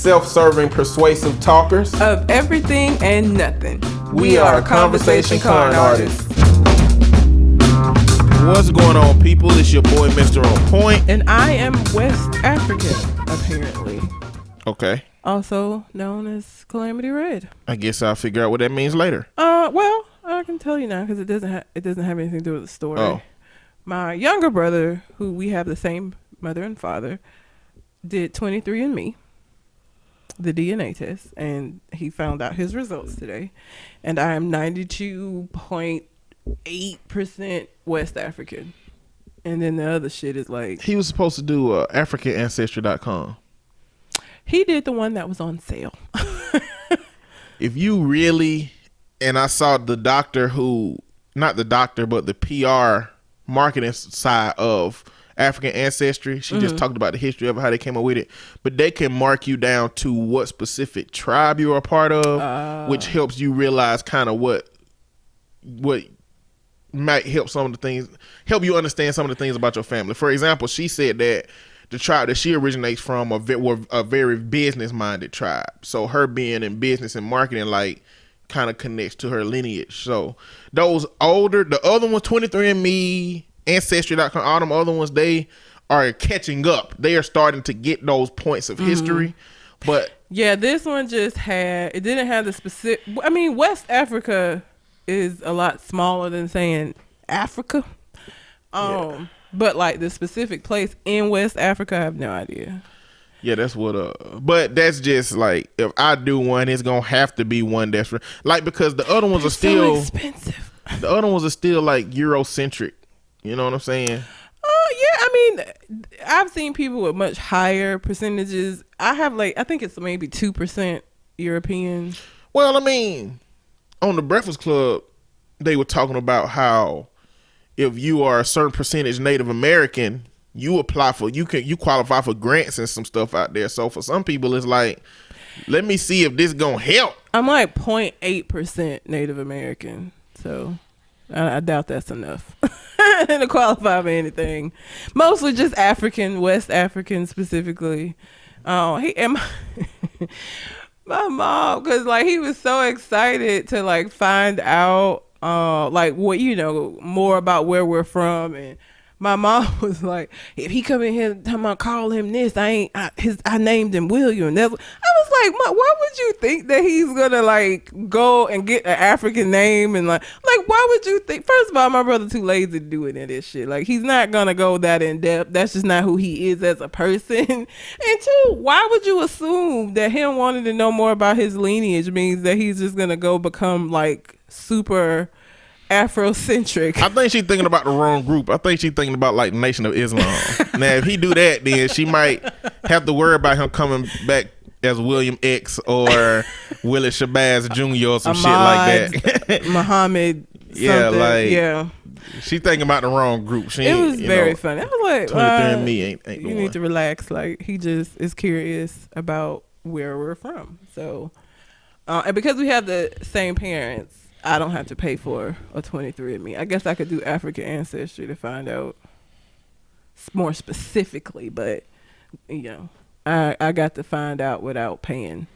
self-serving, persuasive talkers of everything and nothing. We are Conversation Con Artists. What's going on, people? It's your boy, Mr. On Point. And I am West African, apparently. Okay. Also known as Calamity Red. I guess I'll figure out what that means later. Well, I can tell you now because it doesn't have anything to do with the story. Oh. My younger brother, who we have the same mother and father, did 23andMe, the DNA test, and he found out his results today. And I am 92.8% West African. And then the other shit is like... He was supposed to do AfricanAncestry.com. He did the one that was on sale. If you really... And I saw the doctor who... Not the doctor, but the PR marketing side of African Ancestry. She just talked about the history of how they came up with it. But they can mark you down to what specific tribe you're a part of, which helps you realize kind of what might help help you understand some of the things about your family. For example, she said that the tribe that she originates from were a very business-minded tribe. So her being in business and marketing, like, kind of connects to her lineage. So those older, the other ones, 23andMe, Ancestry.com, all them other ones, they are catching up. They are starting to get those points of history. But yeah, this one it didn't have the specific... I mean, West Africa is a lot smaller than saying Africa. But like the specific place in West Africa, I have no idea. Yeah, that's what but that's just like, if I do one, it's gonna have to be one that's like, because the other ones are still so expensive. The other ones are still like Eurocentric. You know what I'm saying? Yeah, I mean, I've seen people with much higher percentages. I have I think it's maybe 2% European. Well, I mean, on the Breakfast Club, they were talking about how if you are a certain percentage Native American, you qualify for grants and some stuff out there. So for some people, it's like, let me see if this gonna help. I'm like 0.8% Native American, so I doubt that's enough to qualify for anything. Mostly just African, West African specifically. My mom, because like he was so excited to like find out like what more about where we're from, and my mom was like, if he come in here talking about call him this, I named him William. I was like, why would you think that he's gonna like go and get an African name and like why would you think? First of all, my brother too lazy to do any of this shit. Like, he's not gonna go that in depth. That's just not who he is as a person. And two, why would you assume that him wanting to know more about his lineage means that he's just gonna go become like super Afrocentric? I think she's thinking about the wrong group. I think she's thinking about like Nation of Islam. Now, if he do that, then she might have to worry about him coming back as William X or Willie Shabazz Jr. or some shit like that. Muhammad. Yeah. She thinking about the wrong group. It was very funny. I was like, 23andMe ain't you need to relax. Like, he just is curious about where we're from. So, and because we have the same parents, I don't have to pay for a 23andMe. I guess I could do African Ancestry to find out more specifically, but I got to find out without paying.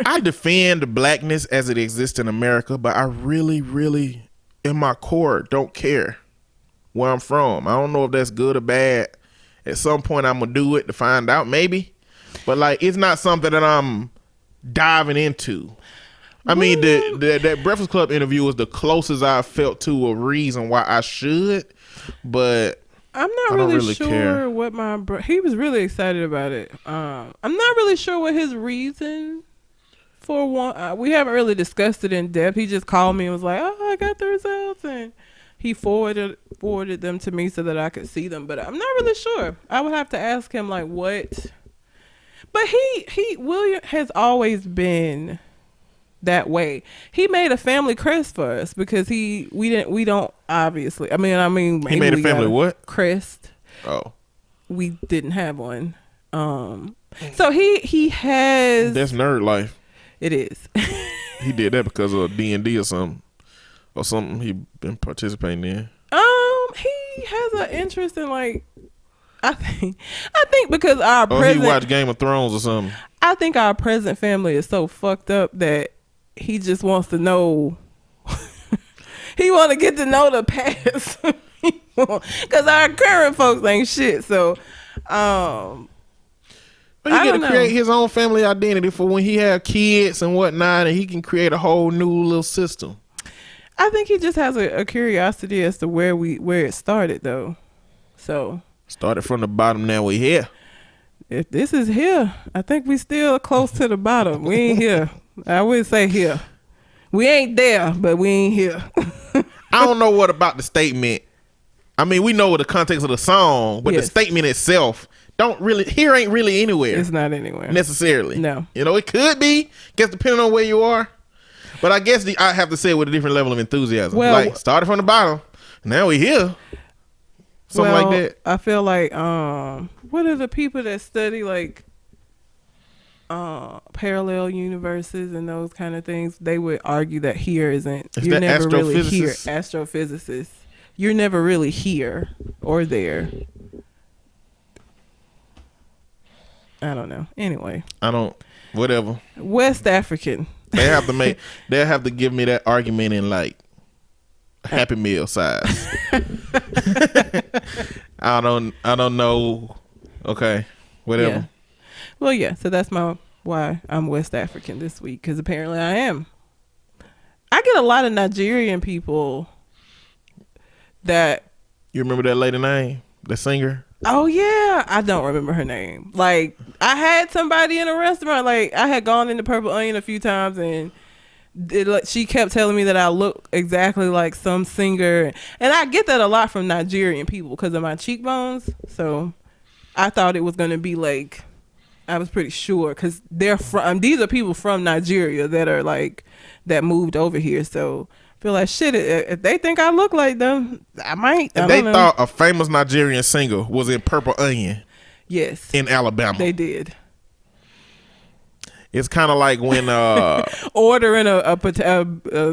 I defend blackness as it exists in America, but I really, really, in my core, don't care where I'm from. I don't know if that's good or bad. At some point, I'm gonna do it to find out, maybe. But like, it's not something that I'm diving into. I mean, that Breakfast Club interview was the closest I felt to a reason why I should, but I'm not really sure care. What he was really excited about it. I'm not really sure what his reason for one. We haven't really discussed it in depth. He just called me and was like, "Oh, I got the results," and he forwarded them to me so that I could see them. But I'm not really sure. I would have to ask him like what. But William has always been that way. He made a family crest for us because we don't obviously. I mean he made a family what? Crest. Oh. We didn't have one. So he has. That's nerd life. It is. He did that because of D&D or something he been participating in. He has an interest in like I think because our president, he watched Game of Thrones or something. I think our present family is so fucked up that he just wants to know. He want to get to know the past because our current folks ain't shit. So, but he get to create his own family identity for when he have kids and whatnot, and he can create a whole new little system. I think he just has a curiosity as to where it started, though. So started from the bottom. Now we here. If this is here, I think we still close to the bottom. We ain't here. I would say here. We ain't there, but we ain't here. I don't know what about the statement. I mean, we know the context of the song, but the statement itself ain't really anywhere. It's not anywhere necessarily. No, it could be. Guess depending on where you are. But I guess I have to say it with a different level of enthusiasm. Well, like started from the bottom, now we here. Something like that. I feel like what are the people that study like parallel universes and those kind of things? They would argue that here isn't. You're never really here. Astrophysicists. You're never really here or there. I don't know. Anyway. Whatever. West African. They'll have to give me that argument in like Happy Meal size. I don't know. Okay. Whatever. Yeah. Well, yeah. So that's why I'm West African this week, because apparently I am. I get a lot of Nigerian people that. You remember that lady name? The singer? Oh yeah, I don't remember her name. Like I had somebody in a restaurant. Like I had gone into Purple Onion a few times, and she kept telling me that I look exactly like some singer, and I get that a lot from Nigerian people because of my cheekbones. So I thought it was gonna be like, I was pretty sure because they're from. These are people from Nigeria that are like that moved over here. So I feel like shit. If they think I look like them, I might. And they thought a famous Nigerian singer was in Purple Onion. Yes, in Alabama. They did. It's kind of like when ordering a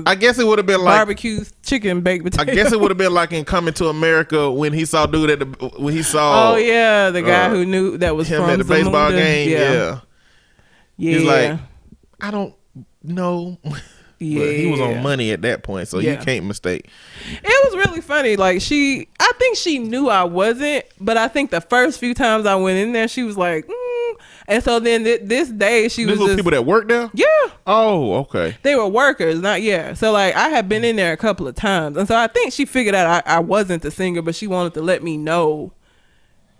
I guess it would have been like barbecue chicken baked potato. I guess it would have been like in Coming to America when he saw when he saw. Oh yeah, the guy who knew that was him from at the baseball Zamunda. game. Yeah. He's like, I don't know. Yeah, but he was on money at that point, so you can't mistake. It was really funny. Like I think she knew I wasn't, but I think the first few times I went in there, she was like, and so then this day she was just people that worked there. Yeah. Oh, okay. They were workers, So like I had been in there a couple of times, and so I think she figured out I wasn't the singer, but she wanted to let me know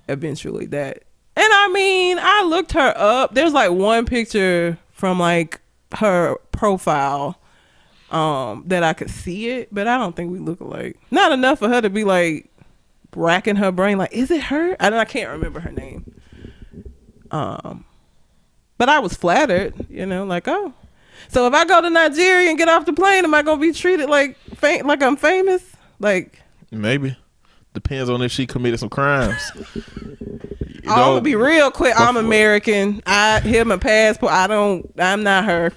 eventually that. And I mean, I looked her up. There's like one picture from like her profile. That I could see it, but I don't think we look alike. Not enough for her to be like racking her brain like, is it her? I can't remember her name. But I was flattered, like, oh. So if I go to Nigeria and get off the plane, am I gonna be treated like I'm famous? Like maybe. Depends on if she committed some crimes. I'm gonna be real quick. I'm American. I hear my passport. I'm not her.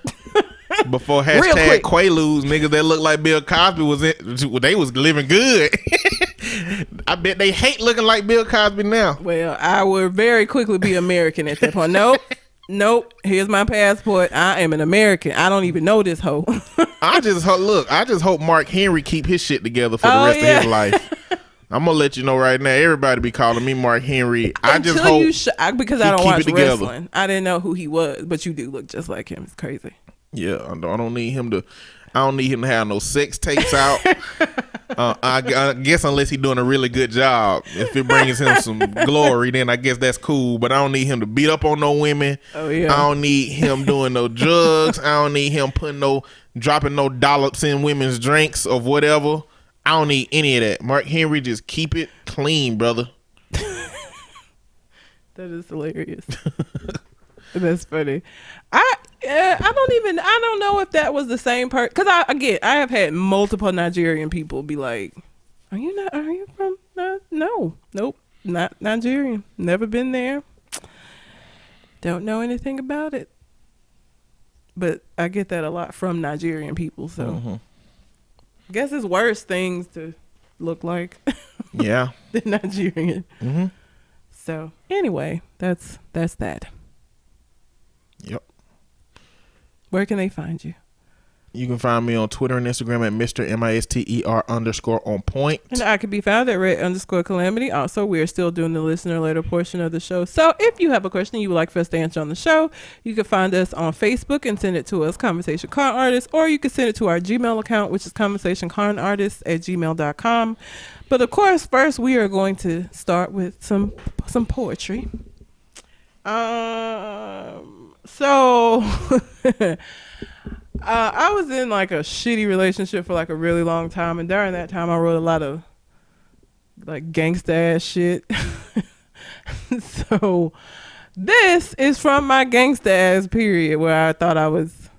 Before hashtag Quaaludes, niggas that look like Bill Cosby they was living good. I bet they hate looking like Bill Cosby now. Well, I would very quickly be American at that point. Nope. Here's my passport. I am an American. I don't even know this hoe. I just hope Mark Henry keep his shit together for the rest of his life. I'm gonna let you know right now. Everybody be calling me Mark Henry. I just hope because I don't watch wrestling. I didn't know who he was, but you do look just like him. It's crazy. Yeah, I don't need him to have no sex tapes out. I guess unless he's doing a really good job. If it brings him some glory, then I guess that's cool. But I don't need him to beat up on no women. Oh yeah. I don't need him doing no drugs. I don't need him dropping no dollops in women's drinks or whatever. I don't need any of that. Mark Henry, just keep it clean, brother. That is hilarious. That's funny. I don't know if that was the same person, because I have had multiple Nigerian people be like, are you from nope, not Nigerian, never been there, don't know anything about it. But I get that a lot from Nigerian people, so I guess it's worse things to look like than Nigerian. So anyway, that's that. Yep. where can they find you? You can find me on Twitter and Instagram at Mr. MISTER_on-point. And I can be found at red_calamity. Also, we are still doing the listener letter portion of the show. So if you have a question you would like for us to answer on the show, you can find us on Facebook and send it to us, Conversation Con Artist, or you can send it to our Gmail account, which is conversationconartist@gmail.com. But of course, first we are going to start with some poetry. So I was in like a shitty relationship for like a really long time, and during that time I wrote a lot of like gangsta ass shit. So this is from my gangsta ass period where I thought I was,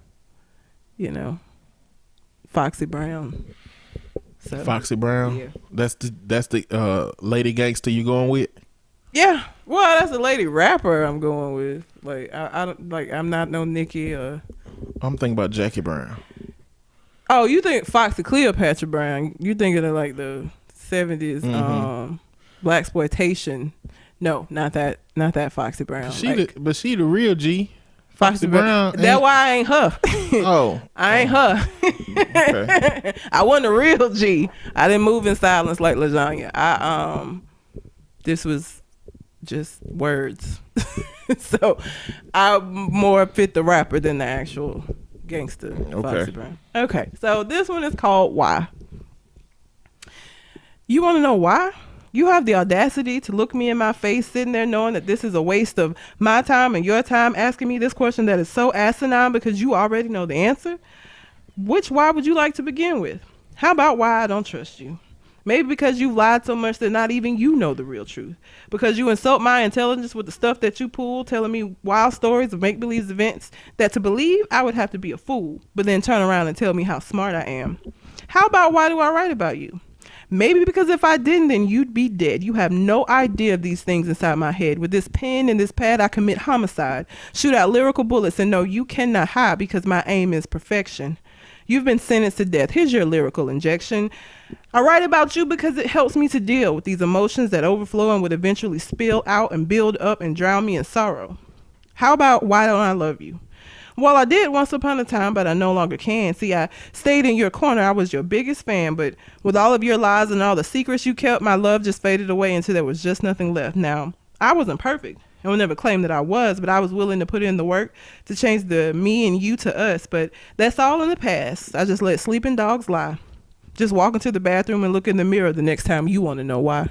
you know, Foxy Brown. So, Foxy Brown. yeah. That's the lady gangster you going with? Yeah, well, that's the lady rapper I'm going with. Like I don't like, I'm not no Nicki or. I'm thinking about Jackie Brown. Oh, you think Foxy Cleopatra Brown? You thinking of like the 70s blaxploitation? No, not that Foxy Brown. But she the real G. Foxy Brown. That's why I ain't her. Oh, I ain't her. okay. I wasn't a real G. I didn't move in silence like lasagna. This was just words. So I more fit the rapper than the actual gangster. Foxy Brown. Okay, so this one is called Why. You want to know why? You have the audacity to look me in my face sitting there knowing that this is a waste of my time and your time asking me this question that is so asinine because you already know the answer? Which why would you like to begin with? How about why I don't trust you? Maybe because you've lied so much that not even you know the real truth. Because you insult my intelligence with the stuff that you pull, telling me wild stories of make-believe events that to believe I would have to be a fool, but then turn around and tell me how smart I am. How about why do I write about you? Maybe because if I didn't, then you'd be dead. You have no idea of these things inside my head. With this pen and this pad, I commit homicide, shoot out lyrical bullets, and no, you cannot hide because my aim is perfection. You've been sentenced to death. Here's your lyrical injection. I write about you because it helps me to deal with these emotions that overflow and would eventually spill out and build up and drown me in sorrow. How about why don't I love you? Well, I did once upon a time, but I no longer can. See, I stayed in your corner. I was your biggest fan, but with all of your lies and all the secrets you kept, my love just faded away until there was just nothing left. Now, I wasn't perfect. I will never claim that I was, but I was willing to put in the work to change the me and you to us. But that's all in the past. I just let sleeping dogs lie. Just walk into the bathroom and look in the mirror the next time you want to know why.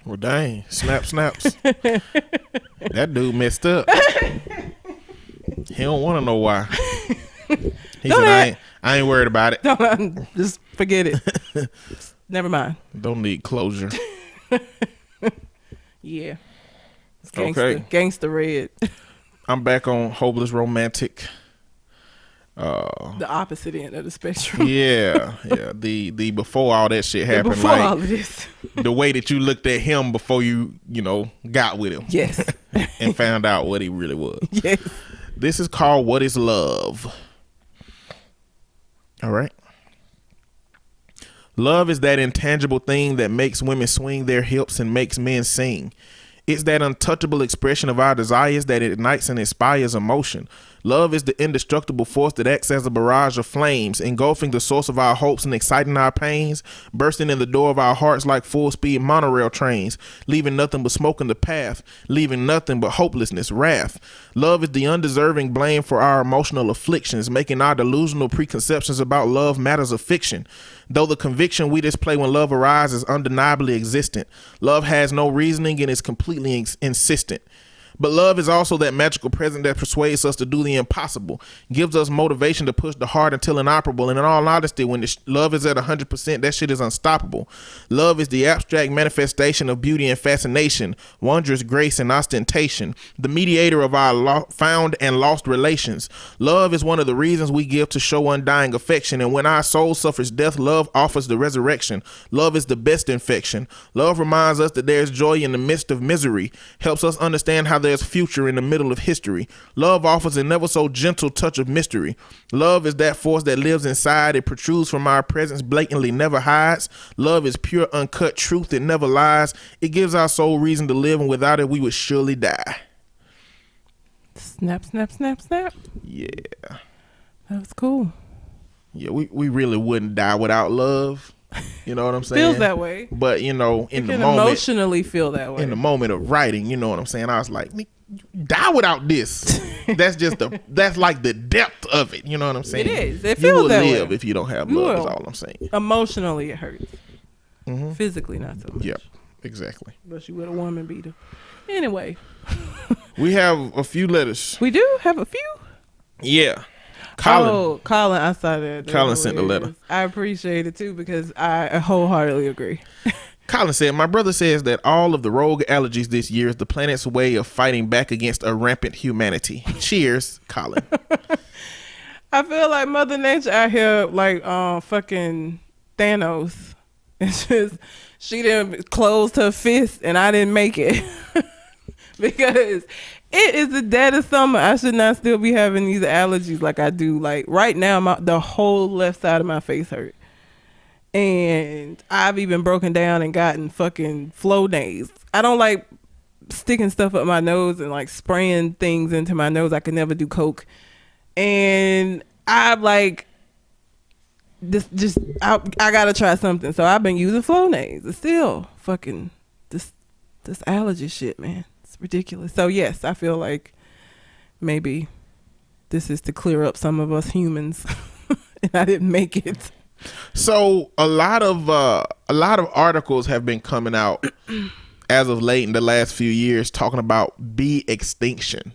Well, dang. Snaps. That dude messed up. He don't want to know why. He said, I ain't worried about it. Don't, just forget it. Never mind. Don't need closure. Yeah. It's gangsta, Okay. Gangsta red. I'm back on Hopeless Romantic. The opposite end of the spectrum. Yeah. The before all that shit happened, Before like all of this. the way that you looked at him before you got with him. Yes. And found out what he really was. Yes. This is called What is Love? All right. Love is that intangible thing that makes women swing their hips and makes men sing. It's that untouchable expression of our desires that ignites and inspires emotion. Love is the indestructible force that acts as a barrage of flames, engulfing the source of our hopes and exciting our pains, bursting in the door of our hearts like full-speed monorail trains, leaving nothing but smoke in the path, leaving nothing but hopelessness, wrath. Love is the undeserving blame for our emotional afflictions, making our delusional preconceptions about love matters of fiction. Though the conviction we display when love arises is undeniably existent, love has no reasoning and is completely insistent. But love is also that magical present that persuades us to do the impossible, gives us motivation to push the hard until inoperable. And in all honesty, when love is at 100%, that shit is unstoppable. Love is the abstract manifestation of beauty and fascination, wondrous grace and ostentation, the mediator of our found and lost relations. Love is one of the reasons we give to show undying affection. And when our soul suffers death, love offers the resurrection. Love is the best infection. Love reminds us that there is joy in the midst of misery, helps us understand how there's future in the middle of history. Love offers a never so gentle touch of mystery. Love is that force that lives inside. It protrudes from our presence, blatantly never hides. Love is pure, uncut truth. It never lies. It gives our soul reason to live, and without it, we would surely die. Snap, snap, snap, snap. Yeah. That was cool. Yeah, we really wouldn't die without love. You know what I'm saying? Feels that way. But, you know, in the can moment. Emotionally feel that way. In the moment of writing, you know what I'm saying? I was like, die without this. That's like the depth of it. You know what I'm saying? It is. It feels you will that live way. if you don't have You love, will. is all I'm saying. Emotionally, it hurts. Physically, not so much. Yep, exactly. But you with a woman beater. Anyway. We have a few letters. We do have a few? Yeah. Colin. Colin, I saw that. Colin sent the letter. I appreciate it too because I wholeheartedly agree. Colin said, my brother says that all of the rogue allergies this year is the planet's way of fighting back against a rampant humanity. Cheers, Colin. I feel like Mother Nature out here like fucking Thanos. It's just she didn't closed her fist and I didn't make it. Because it is the dead of summer. I should not still be having these allergies like I do. Like right now, the whole left side of my face hurt. And I've even broken down and gotten fucking Flonase. I don't like sticking stuff up my nose and like spraying things into my nose. I could never do coke. And I'm like, I gotta try something. So I've been using Flonase. It's still fucking this allergy shit, man. Ridiculous. So yes, I feel like maybe this is to clear up some of us humans and I didn't make it. So a lot of articles have been coming out as of late in the last few years talking about bee extinction.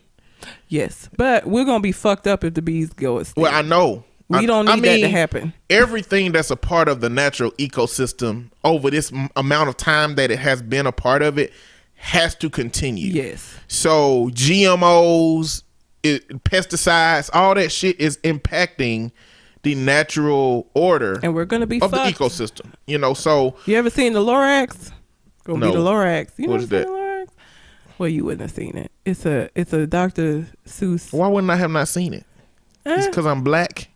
Yes, but we're gonna be fucked up if the bees go extinct. Well, I know. We don't need that to happen. Everything that's a part of the natural ecosystem over this amount of time that it has been a part of it has to continue. Yes. So GMOs, pesticides, all that shit is impacting the natural order, and we're gonna be of fucked. the ecosystem. You know, so you ever seen the Lorax? Gonna no. be the Lorax. You what is that? The Lorax? Well, you wouldn't have seen it. It's a Dr. Seuss. Why wouldn't I have not seen it? It's because I'm black.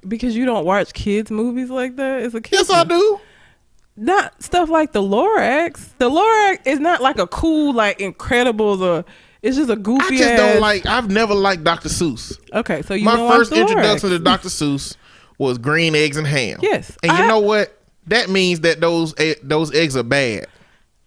Because you don't watch kids movies like that. It's a kids. Yes, I do. Not stuff like the Lorax. The Lorax is not like a cool, like Incredibles, or it's just a goofy. I just don't like. I've never liked Dr. Seuss. Okay, so you my don't first watch the introduction Lorax. to Dr. Seuss was green eggs and ham. Yes, and you know what? That means that those eggs are bad.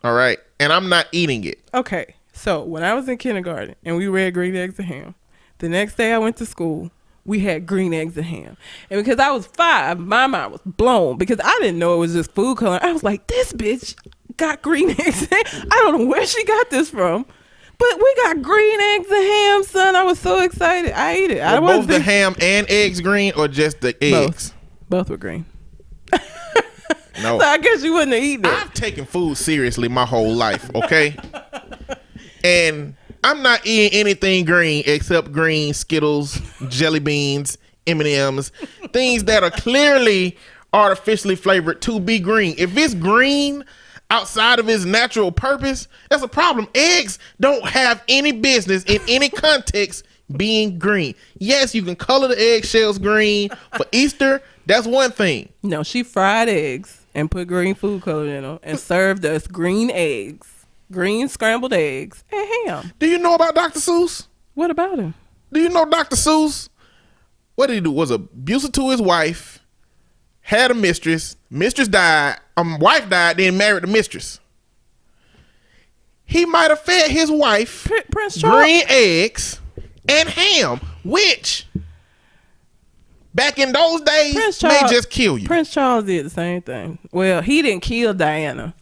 All right, and I'm not eating it. Okay, so when I was in kindergarten and we read green eggs and ham, the next day I went to school. We had green eggs and ham. And because I was 5, my mind was blown because I didn't know it was just food coloring. I was like, this bitch got green eggs and ham. I don't know where she got this from. But we got green eggs and ham, son. I was so excited. I ate it. Were both the ham and eggs green or just the eggs? Both were green. No. So I guess you wouldn't have eaten it. I've taken food seriously my whole life, okay? And I'm not eating anything green except green Skittles, jelly beans, M&Ms, things that are clearly artificially flavored to be green. If it's green outside of its natural purpose, that's a problem. Eggs don't have any business in any context being green. Yes, you can color the eggshells green for Easter. That's one thing. No, she fried eggs and put green food coloring in them and served us green eggs. Green scrambled eggs and ham. Do you know about Dr. Seuss? What about him? Do you know Dr. Seuss? What did he do? Was abusive to his wife, had a mistress died, wife died, then married the mistress. He might have fed his wife Prince Charles. green eggs and ham, which back in those days may just kill you. Prince Charles did the same thing. Well, he didn't kill Diana.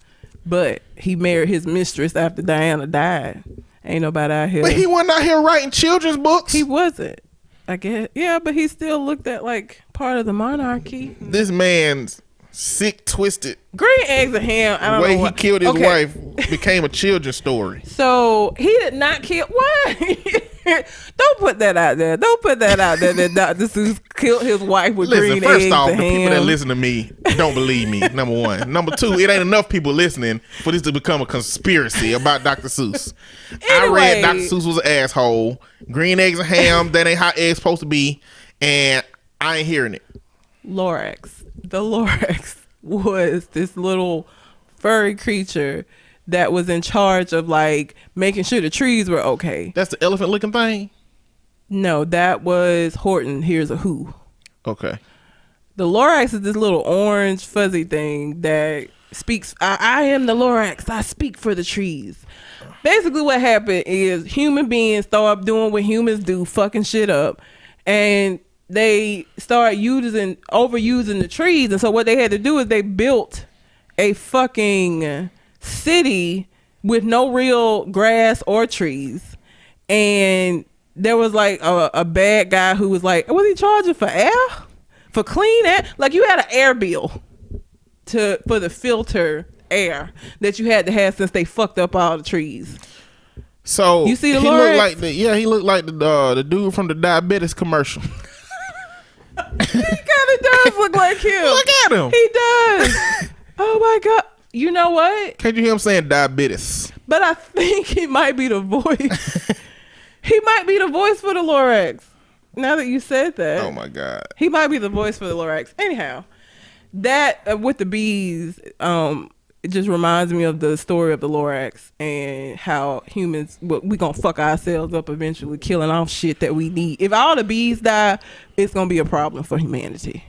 But he married his mistress after Diana died. Ain't nobody out here. But he wasn't out here writing children's books. He wasn't. I guess. Yeah, but he still looked at like part of the monarchy. This man's sick, twisted green eggs and ham. I don't way know what. He killed his wife became a children's story. So he did not kill. What? Don't put that out there. Don't put that out there that Dr. Seuss killed his wife with green eggs and ham. First off, the people that listen to me don't believe me, number one. Number two, it ain't enough people listening for this to become a conspiracy about Dr. Seuss. Anyway, I read Dr. Seuss was an asshole. Green eggs and ham, that ain't how eggs supposed to be. And I ain't hearing it. Lorax. The Lorax was this little furry creature that was in charge of like making sure the trees were okay. That's the elephant looking thing? No, that was Horton Hears a Who. Okay. The Lorax is this little orange fuzzy thing that speaks. I am the Lorax. I speak for the trees. Basically what happened is human beings start doing what humans do, fucking shit up, and they start overusing the trees. And so what they had to do is they built a fucking city with no real grass or trees. And there was like a bad guy who was like, was he charging for air? For clean air? Like you had an air bill for the filter air that you had to have since they fucked up all the trees. So you see the he Lorax? looked like he looked like the dude from the diabetes commercial. He kind of does look like him. Look at him. He does. Oh my god. You know what? Can't you hear him saying diabetes? But I think he might be the voice. He might be the voice for the Lorax. Now that you said that. Oh my god. He might be the voice for the Lorax. Anyhow, that with the bees, it just reminds me of the story of the Lorax and how humans, we gonna fuck ourselves up eventually, killing off shit that we need. If all the bees die, it's gonna be a problem for humanity.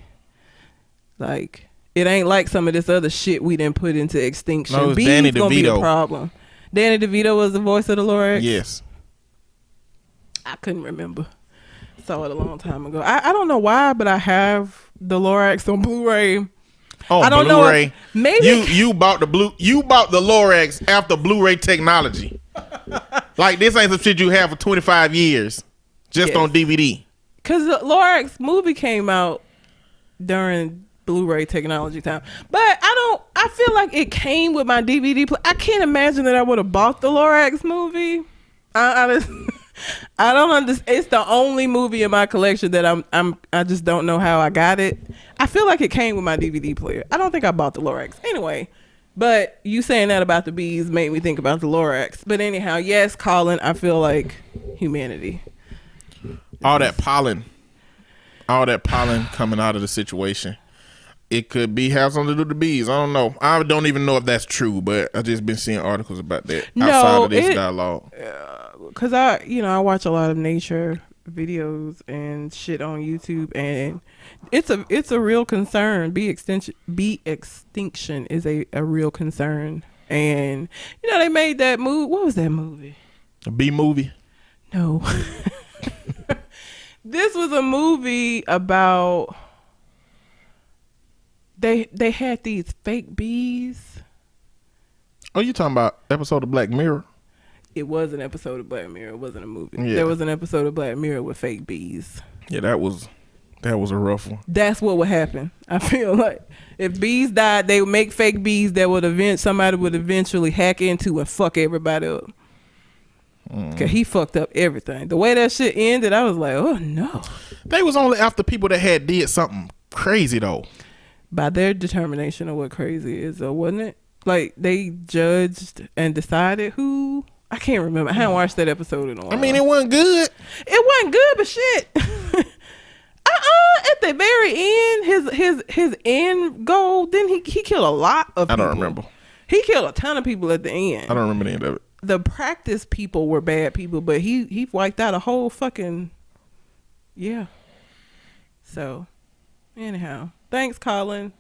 Like, it ain't like some of this other shit we didn't put into extinction. No, bees Danny gonna be a DeVito. problem. Danny DeVito was the voice of the Lorax? Yes. I couldn't remember. Saw it a long time ago. I don't know why, but I have the Lorax on Blu-ray. Oh, I don't Blu-ray. know. Maybe you bought the Lorax after Blu-ray technology. Like this ain't some shit you have for 25 years, just Yes. on DVD. because the Lorax movie came out during Blu-ray technology time, but I feel like it came with my DVD. I can't imagine that I would have bought the Lorax movie. I don't understand. It's the only movie in my collection that I just don't know how I got it. I feel like it came with my DVD player. I don't think I bought the Lorax. Anyway, but you saying that about the bees made me think about the Lorax. But anyhow, yes, Colin, I feel like humanity. All that pollen coming out of the situation. It could have something to do with the bees. I don't know. I don't even know if that's true, but I just been seeing articles about that outside of this dialogue. Cause I watch a lot of nature videos and shit on YouTube, and it's a real concern. Bee extinction is a real concern, and they made that movie. What was that movie? A bee movie? No. This was a movie about they had these fake bees. Oh, you talking about episode of Black Mirror? It was an episode of Black Mirror. It wasn't a movie. Yeah. There was an episode of Black Mirror with fake bees. Yeah, that was a rough one. That's what would happen. I feel like if bees died, they would make fake bees that somebody would eventually hack into and fuck everybody up. Cause he fucked up everything. The way that shit ended, I was like, oh no. They was only after people that did something crazy though. By their determination of what crazy is, though, wasn't it? Like they judged and decided who. I can't remember. I haven't watched that episode in a while. I mean, it wasn't good. It wasn't good, but shit. At the very end, his end goal, didn't he killed a lot of people. I don't remember. He killed a ton of people at the end. I don't remember the end of it. The practice people were bad people, but he wiped out a whole fucking So anyhow, thanks, Colin.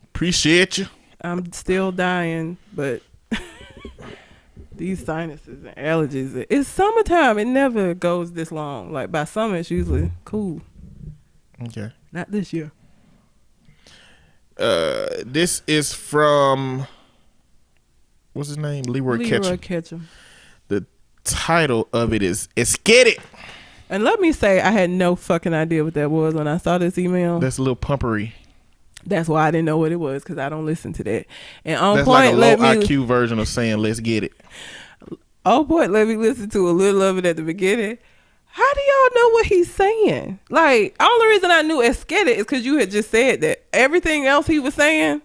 Appreciate you. I'm still dying, but these sinuses and allergies. It's summertime. It never goes this long. Like by summer, it's usually cool. Okay. Not this year. This is from what's his name? Leroy Ketchum. The title of it is "It's Get It." And let me say, I had no fucking idea what that was when I saw this email. That's a little pumpery. That's why I didn't know what it was, because I don't listen to that. And on That's point, like a low IQ version of saying "Let's get it." Oh boy, let me listen to a little of it at the beginning. How do y'all know what he's saying? Like, only reason I knew "It's Get It" is because you had just said that. Everything else he was saying,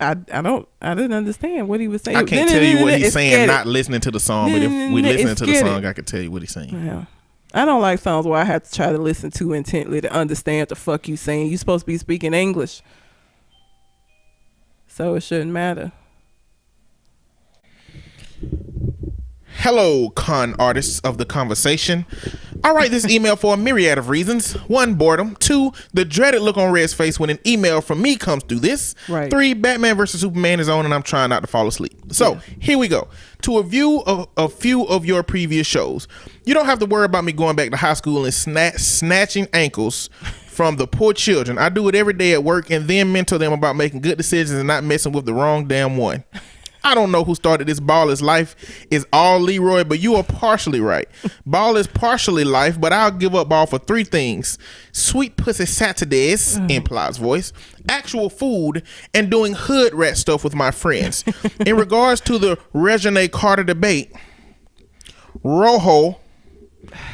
I didn't understand what he was saying. I can't tell you what he's saying, not listening to the song. But if we listen to the song, I can tell you what he's saying. Yeah. I don't like songs where I have to try to listen too intently to understand what the fuck you saying. You supposed to be speaking English, so it shouldn't matter. Hello, con artists of the conversation. I write this email for a myriad of reasons. 1, boredom. 2, the dreaded look on Red's face when an email from me comes through this. Right. 3, Batman vs. Superman is on and I'm trying not to fall asleep. So, Here we go. To review a few of your previous shows. You don't have to worry about me going back to high school and snatching ankles from the poor children. I do it every day at work and then mentor them about making good decisions and not messing with the wrong damn one. I don't know who started this ball is life is all Leroy, but you are partially right. Ball is partially life, but I'll give up ball for 3 things. Sweet pussy Saturdays, in Plot's voice, actual food, and doing hood rat stuff with my friends. In regards to the Regine Carter debate, Rojo,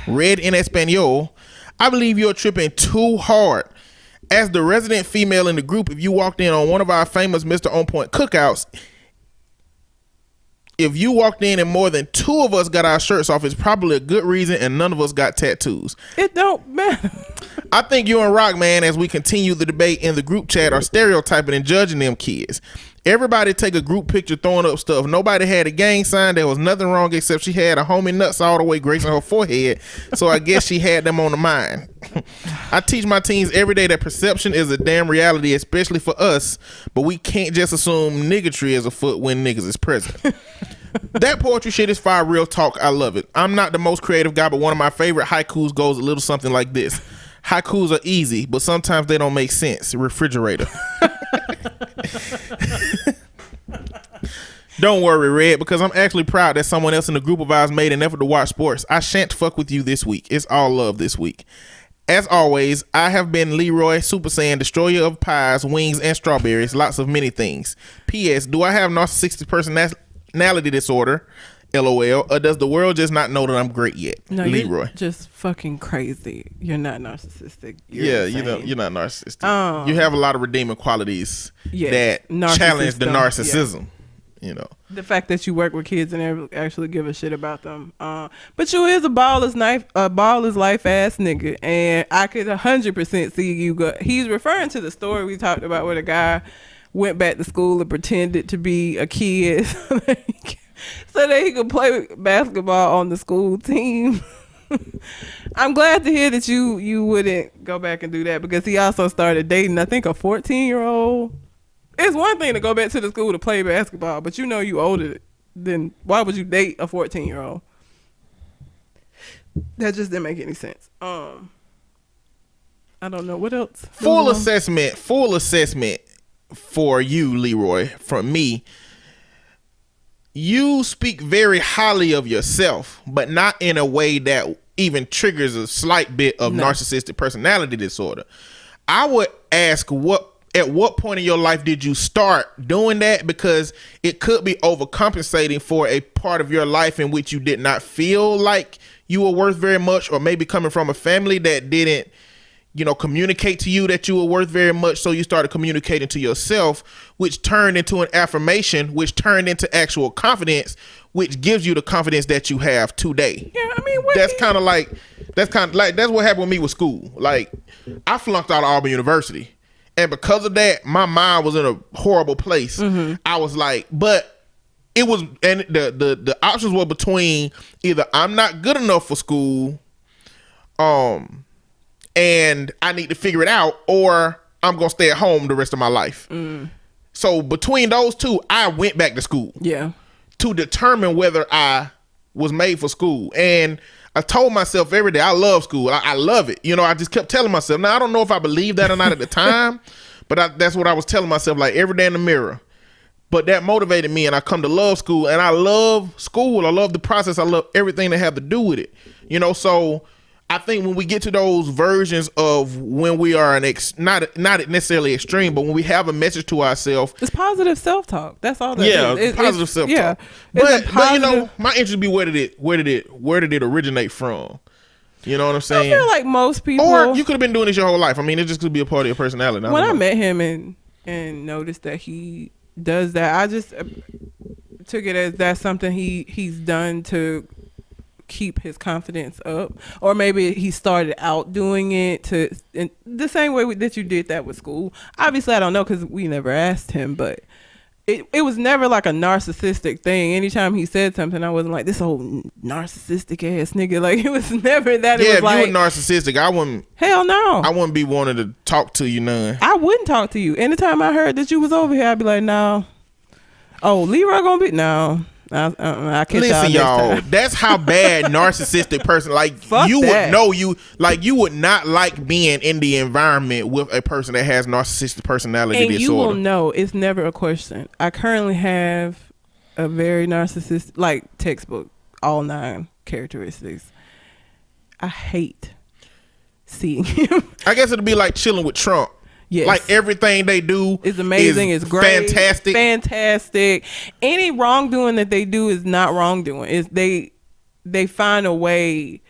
red in Espanol, I believe you're tripping too hard. As the resident female in the group, if you walked in on one of our famous Mr. On Point cookouts, if you walked in and more than 2 of us got our shirts off, it's probably a good reason and none of us got tattoos. It don't matter. I think you and Rockman, as we continue the debate in the group chat, are stereotyping and judging them kids. Everybody take a group picture throwing up stuff. Nobody had a gang sign. There was nothing wrong except she had a homie nuts all the way gracing her forehead. So I guess she had them on the mind. I teach my teens every day that perception is a damn reality, especially for us. But we can't just assume niggatry is afoot when niggas is present. That poetry shit is fire, real talk. I love it. I'm not the most creative guy, but one of my favorite haikus goes a little something like this. Haikus are easy, but sometimes they don't make sense. Refrigerator. Don't worry, Red, because I'm actually proud that someone else in the group of ours made an effort to watch sports. I shan't fuck with you this week. It's all love this week. As always, I have been Leroy, Super Saiyan, destroyer of pies, wings, and strawberries. Lots of many things. P.S. Do I have narcissistic personality disorder? LOL. Or does the world just not know that I'm great yet? No, Leroy. you're just fucking crazy. You're not narcissistic. You're not narcissistic. You have a lot of redeeming qualities that challenge the narcissism. You know, the fact that you work with kids and actually give a shit about them. But you is a ball is life ass nigga, and I could 100% see you go. He's referring to the story we talked about where the guy went back to school and pretended to be a kid so that he could play basketball on the school team. I'm glad to hear that you wouldn't go back and do that, because he also started dating, I think, a 14-year-old. It's one thing to go back to the school to play basketball, but you older than, why would you date a 14-year-old? That just didn't make any sense. I don't know what else. Full assessment for you, Leroy, from me. You speak very highly of yourself, but not in a way that even triggers a slight bit of narcissistic personality disorder. I would ask at what point in your life did you start doing that? Because it could be overcompensating for a part of your life in which you did not feel like you were worth very much, or maybe coming from a family that didn't, communicate to you that you were worth very much. So you started communicating to yourself, which turned into an affirmation, which turned into actual confidence, which gives you the confidence that you have today. Yeah, I mean, that's what happened with me with school. Like, I flunked out of Auburn University. And because of that, my mind was in a horrible place. Mm-hmm. I was like, but it was, and the options were between either I'm not good enough for school, and I need to figure it out, or I'm gonna stay at home the rest of my life. So between those two, I went back to school. Yeah. To determine whether I was made for school. And I told myself every day, I love school. I love it. I just kept telling myself. Now, I don't know if I believed that or not at the time, but that's what I was telling myself, like, every day in the mirror. But that motivated me, and I come to love school. And I love school. I love the process. I love everything that have to do with it. So I think when we get to those versions of when we are not necessarily extreme, but when we have a message to ourselves, it's positive self-talk. That's all that is. Positive self-talk. Yeah, but my interest would be where did it originate from? You know what I'm saying? I feel like most people, or you could have been doing this your whole life. I mean, it just could be a part of your personality. When I met him and noticed that he does that, I just took it as that's something he's done to keep his confidence up, or maybe he started out doing it in the same way that you did that with school. Obviously, I don't know, because we never asked him, but it was never like a narcissistic thing. Anytime he said something, I wasn't like, this old narcissistic ass nigga. Like, it was never that. Yeah, it was if like, you were narcissistic, I wouldn't. Hell no. I wouldn't be wanting to talk to you none. I wouldn't talk to you. Anytime I heard that you was over here, I'd be like, no. Oh, Leroy gonna be no. I catch Listen, y'all. time. That's how bad narcissistic person. Like Fuck you that. would know you. Like you would not like being in the environment with a person that has narcissistic personality And disorder. you will know it's never a question. I currently have a very narcissistic, like textbook, all 9 characteristics. I hate seeing him. I guess it'd be like chilling with Trump. Yes. Like everything they do is amazing. It's great. Fantastic. Any wrongdoing that they do is not wrongdoing. Is they find a way.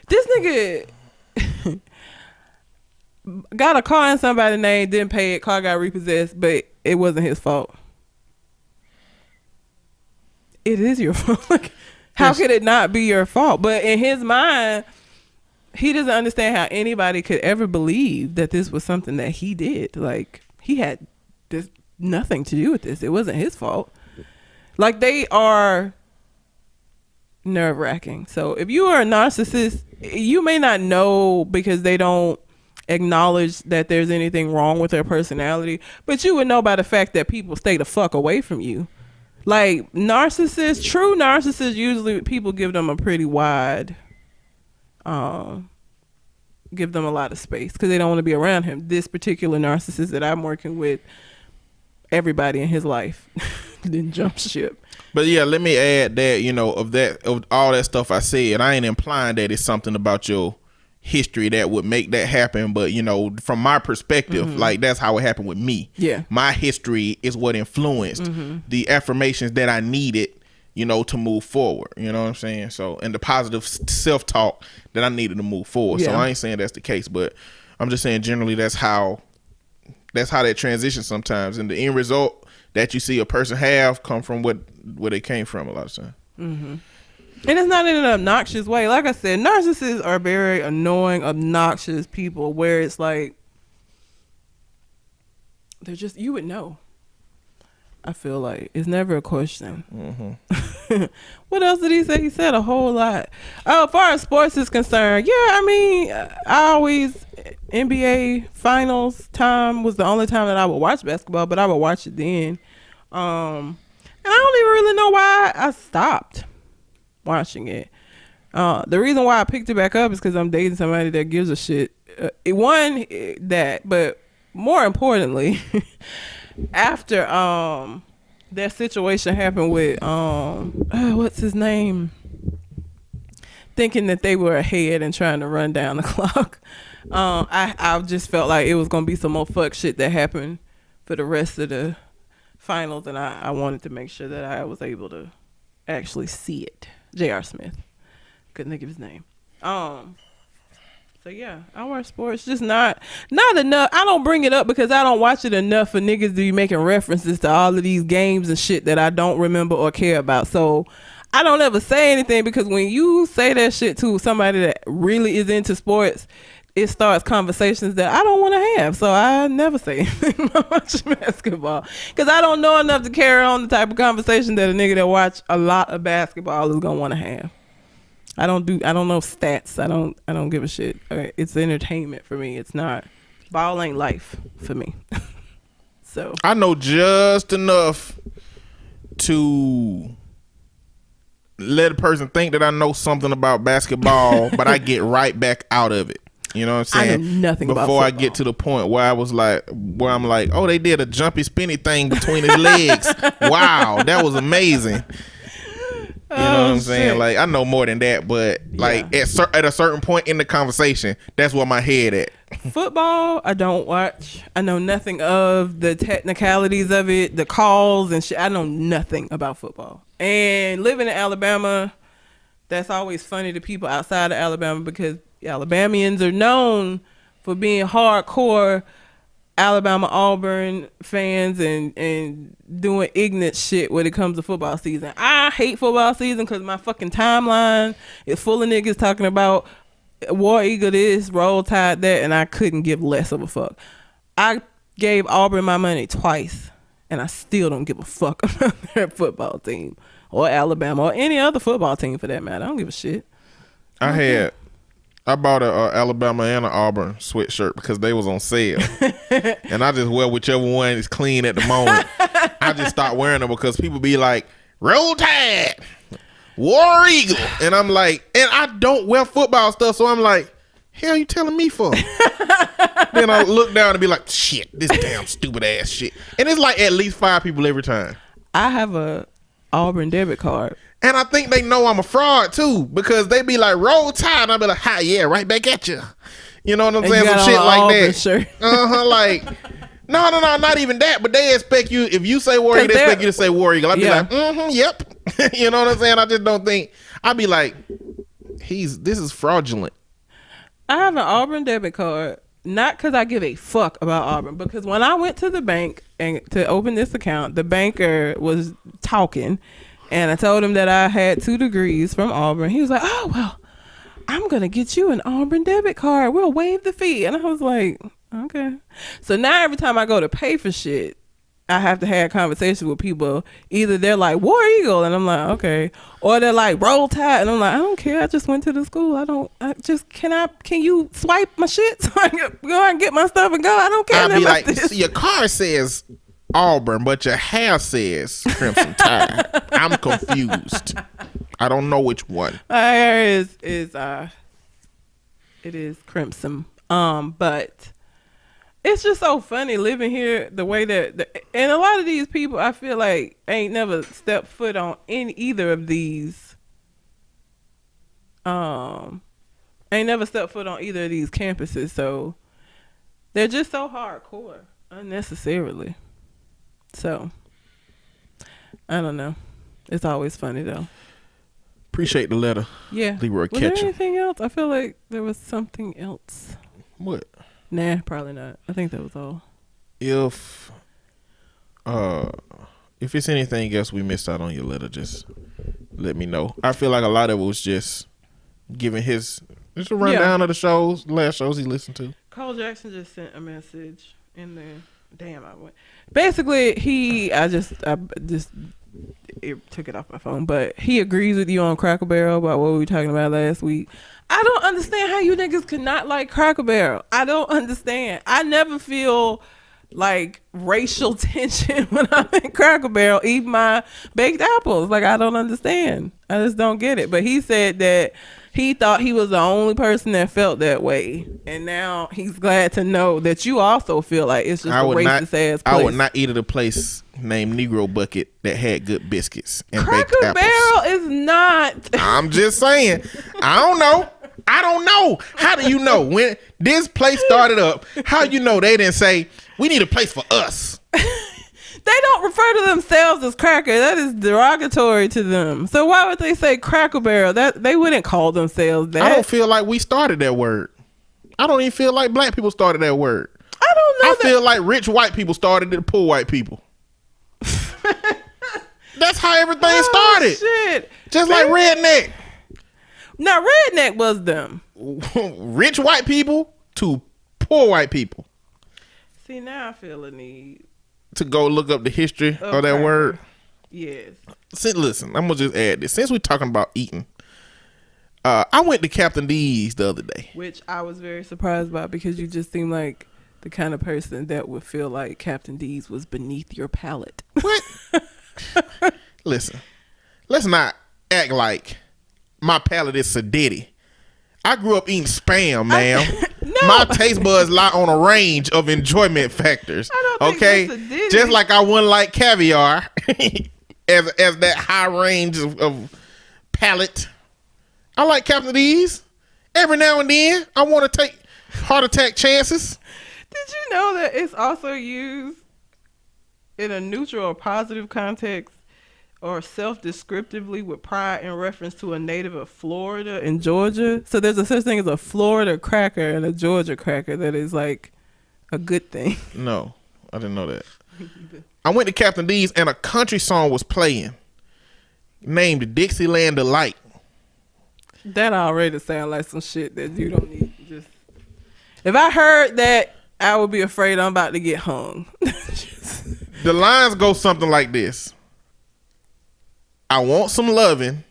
This nigga got a car in somebody's name, didn't pay it, car got repossessed, but it wasn't his fault. It is your fault. Like, how could it not be your fault? But in his mind, he doesn't understand how anybody could ever believe that this was something that he did. Like, he had this nothing to do with this. It wasn't his fault. Like, they are nerve-wracking. So if you are a narcissist, you may not know because they don't acknowledge that there's anything wrong with their personality, but you would know by the fact that people stay the fuck away from you. Like, narcissists, true narcissists, usually people give them a pretty wide, give them a lot of space because they don't want to be around him. This particular narcissist that I'm working with, everybody in his life didn't jump ship. But yeah, let me add that, you know, of all that stuff I said, I ain't implying that it's something about your history that would make that happen, but you know, from my perspective, like that's how it happened with me. Yeah, my history is what influenced the affirmations that I needed, you know, to move forward. You know what I'm saying? So, and the positive self-talk that I needed to move forward. So I ain't saying that's the case, but I'm just saying generally that's how that transition sometimes, and the end result that you see a person have come from where they came from a lot of times. And it's not in an obnoxious way. Like I said, narcissists are very annoying, obnoxious people where it's like, they're just, you would know. I feel like it's never a question. What else did he say? He said a whole lot. Oh, as far as sports is concerned, yeah, I mean, NBA finals time was the only time that I would watch basketball, but I would watch it then. And I don't even really know why I stopped watching it. The reason why I picked it back up is because I'm dating somebody that gives a shit. But more importantly, after that situation happened with what's his name, thinking that they were ahead and trying to run down the clock, I just felt like it was gonna be some more fuck shit that happened for the rest of the finals, and I wanted to make sure that I was able to actually see it. J.R. Smith, couldn't think of his name. So yeah, I watch sports, just not enough. I don't bring it up because I don't watch it enough for niggas to be making references to all of these games and shit that I don't remember or care about. So I don't ever say anything, because when you say that shit to somebody that really is into sports, it starts conversations that I don't want to have. So I never say anything about watching basketball, because I don't know enough to carry on the type of conversation that a nigga that watch a lot of basketball is gonna want to have. I don't know stats. I don't give a shit. It's entertainment for me. It's not, ball ain't life for me. So I know just enough to let a person think that I know something about basketball, but I get right back out of it. You know what I'm saying? I know nothing about before football. I get to the point where I'm like, oh, they did a jumpy spinny thing between his legs. Wow, that was amazing. You know what I'm saying? Like, I know more than that, but like at a certain point in the conversation, that's where my head at. Football, I don't watch. I know nothing of the technicalities of it, the calls and shit. I know nothing about football. And living in Alabama, that's always funny to people outside of Alabama, because Alabamians are known for being hardcore Alabama Auburn fans and doing ignorant shit when it comes to football season. I hate football season because my fucking timeline is full of niggas talking about War Eagle this, Roll Tide that, and I couldn't give less of a fuck. I gave Auburn my money twice and I still don't give a fuck about their football team or Alabama or any other football team for that matter. I don't give a shit. I bought a Alabama and an Auburn sweatshirt because they was on sale, and I just wear whichever one is clean at the moment. I just start wearing them because people be like, "Roll Tide, War Eagle," and I'm like, and I don't wear football stuff, so I'm like, "Hell, you telling me for?" Then I look down and be like, "Shit, this damn stupid ass shit," and it's like at least 5 people every time. I have a Auburn debit card. And I think they know I'm a fraud too because they be like, "Roll Tide," and I be like, "Hi, yeah, right back at you." You know what I'm saying? Some shit like that. Shirt. Like, no, not even that. But they expect you, if you say War Eagle, they expect you to say War Eagle. I'd be like, yep. You know what I'm saying? I just don't think. I'd be like, this is fraudulent. I have an Auburn debit card, not because I give a fuck about Auburn, because when I went to the bank and to open this account, the banker was talking. And I told him that I had 2 degrees from Auburn. He was like, "Oh, well, I'm going to get you an Auburn debit card. We'll waive the fee." And I was like, okay. So now every time I go to pay for shit, I have to have conversations with people. Either they're like, "War Eagle," and I'm like, okay. Or they're like, "Roll Tide," and I'm like, I don't care. I just went to the school. Can you swipe my shit so I can go and get my stuff and go? I don't care. I'd be like, this. Your car says Auburn, but your hair says Crimson Tide. I'm confused. I don't know which one. My hair it is crimson. But it's just so funny living here the way that and a lot of these people I feel like ain't never stepped foot on either of these campuses, so they're just so hardcore unnecessarily. So I don't know. It's always funny though. Appreciate the letter. Yeah. Leroy Was there Ketchum. anything else? I feel like there was something else. What? Nah, probably not. I think that was all. If it's anything else we missed out on your letter, just let me know. I feel like a lot of it was just giving just a rundown of the last shows he listened to. Cole Jackson just sent a message in there. Damn, I went. Basically, I just it took it off my phone, but he agrees with you on Cracker Barrel about what we were talking about last week. I don't understand how you niggas could not like Cracker Barrel. I don't understand. I never feel like racial tension when I'm in Cracker Barrel eating my baked apples. Like, I don't understand. I just don't get it. But he said that he thought he was the only person that felt that way, and now he's glad to know that you also feel like it's just a racist ass place. I would not eat at a place named Negro Bucket that had good biscuits and baked Cracker apples. Barrel is not. I'm just saying. I don't know. How do you know when this place started up? How you know they didn't say we need a place for us? They don't refer to themselves as Cracker. That is derogatory to them. So why would they say Cracker Barrel? That they wouldn't call themselves that. I don't feel like we started that word. I don't even feel like black people started that word. I don't know. I feel like rich white people started it to poor white people. That's how everything started. Shit. Just like redneck. Now redneck was them. Rich white people to poor white people. See, now I feel a need to go look up the history of that word. Yes. Listen, I'm gonna just add this. Since we're talking about eating, I went to Captain D's the other day, which I was very surprised about because you just seem like the kind of person that would feel like Captain D's was beneath your palate. What? Listen, let's not act like my palate is sedity. I grew up eating Spam, ma'am. No. My taste buds lie on a range of enjoyment factors. I don't think that's sedity. Just like I wouldn't like caviar as that high range of palate. I like Captain D's. Every now and then, I want to take heart attack chances. Did you know that it's also used in a neutral or positive context or self-descriptively with pride in reference to a native of Florida and Georgia? So there's a such thing as a Florida cracker and a Georgia cracker that is like a good thing. No, I didn't know that. I went to Captain D's and a country song was playing named Dixieland Delight. That already sounds like some shit that you don't need. Just if I heard that, I would be afraid I'm about to get hung. The lines go something like this. I want some loving.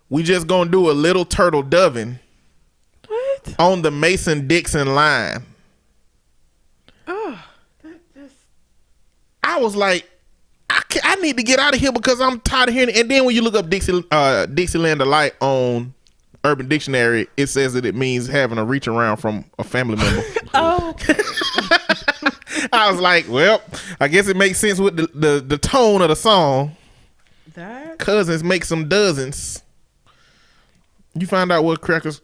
We just gonna do a little turtle doving. What? On the Mason-Dixon line. Oh, I was like, I need to get out of here because I'm tired of hearing it. And then when you look up Dixieland Delight on Urban Dictionary, it says that it means having a reach around from a family member. oh. I was like, well, I guess it makes sense with the tone of the song. That Cousins make some dozens. You find out where crackers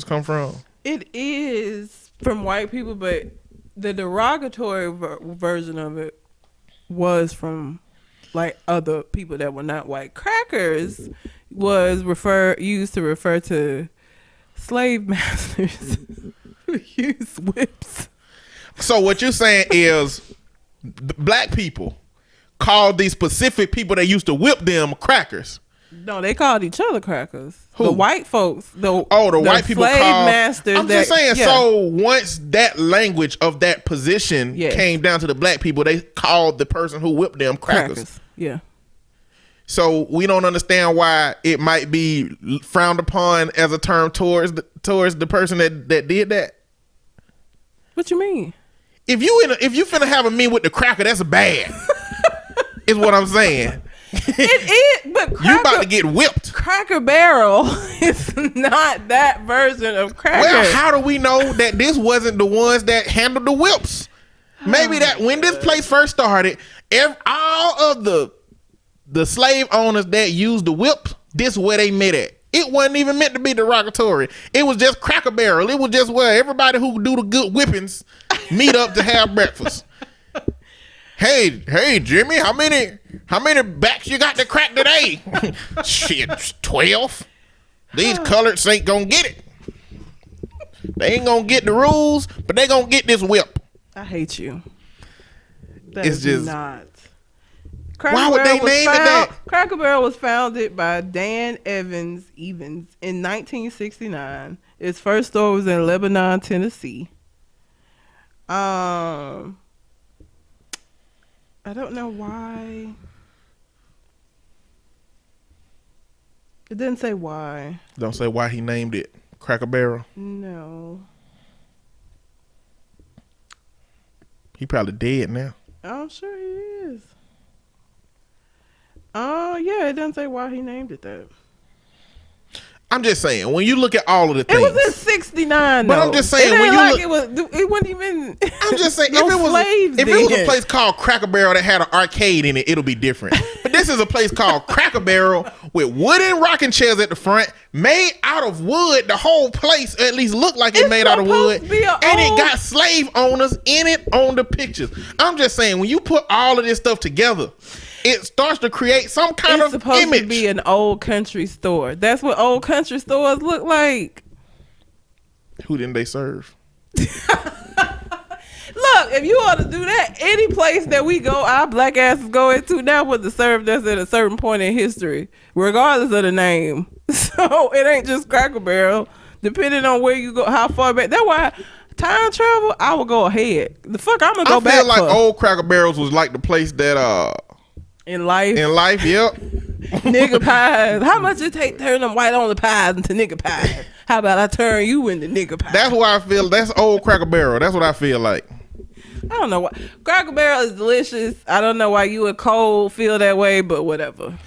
come from? it is from white people, but the derogatory version of it was from like other people that were not white. Crackers was used to refer to slave masters who used whips. So what you're saying is the black people called these specific people that used to whip them crackers. No, they called each other crackers. Who? The white folks. The white people slave called masters. I'm just saying. Yeah. So once that language of that position Yes. came down to the black people, they called the person who whipped them crackers. Yeah. So we don't understand why it might be frowned upon as a term towards the person that did that. What you mean? If you finna have a mean with the cracker, that's bad. Is what I'm saying. It is, but You about to get whipped. Cracker Barrel is not that version of cracker. Well, how do we know that this wasn't the ones that handled the whips? Maybe that when this place first started, all of the slave owners that used the whip, this is where they met at. It wasn't even meant to be derogatory. It was just Cracker Barrel. It was just where everybody who do the good whippings meet up to have breakfast. Hey, Jimmy, how many backs you got to crack today? Shit, 12. These coloreds ain't gonna get it. They ain't gonna get the rules, but they gonna get this whip. I hate you. It's just not. Why would they name it that? Cracker Barrel was founded by Dan Evans in 1969. Its first store was in Lebanon, Tennessee. I don't know why. It didn't say why. Don't say why he named it Cracker Barrel. No. He probably dead now. I'm sure he is. Oh, yeah, it doesn't say why he named it that. I'm just saying, when you look at all of the things. It was in 69, But though. I'm just saying, it when you like look. it wasn't even. I'm just saying, no if slaves it was a then. place called Cracker Barrel that had an arcade in it, it'll be different. But this is a place called Cracker Barrel with wooden rocking chairs at the front, made out of wood. The whole place at least looked like it's made out of wood, supposed to be and it got slave owners in it on the pictures. I'm just saying, when you put all of this stuff together, it starts to create some kind It's of supposed image. to be an old country store. That's what old country stores look like. Who didn't they serve? Look, if you ought to do that, any place that we go, our black asses go into now was to serve us at a certain point in history, regardless of the name. So it ain't just Cracker Barrel. Depending on where you go, how far back. That's why time travel, I will go ahead. The fuck I'm gonna go back. I feel like for. old Cracker Barrels was like the place that In life, yep. nigga pies. How much it take to turn them white on the pies into nigga pies? How about I turn you into nigga pies? That's why I feel. That's old Cracker Barrel. That's what I feel like. I don't know why. Cracker Barrel is delicious. I don't know why you and Cole feel that way, but whatever.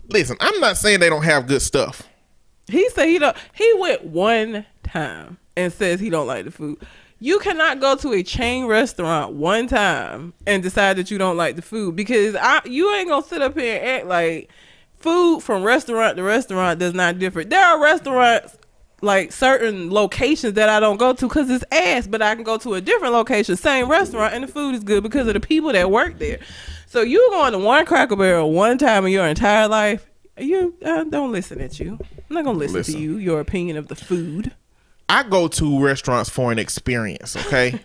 Listen, I'm not saying they don't have good stuff. He said he don't. He went one time and says he don't like the food. You cannot go to a chain restaurant one time and decide that you don't like the food, because you ain't gonna sit up here and act like food from restaurant to restaurant does not differ. There are restaurants, like certain locations, that I don't go to because it's ass, but I can go to a different location, same restaurant, and the food is good because of the people that work there. So you going to one Cracker Barrel one time in your entire life, you don't listen at you. I'm not gonna listen to you, your opinion of the food. I go to restaurants for an experience, okay?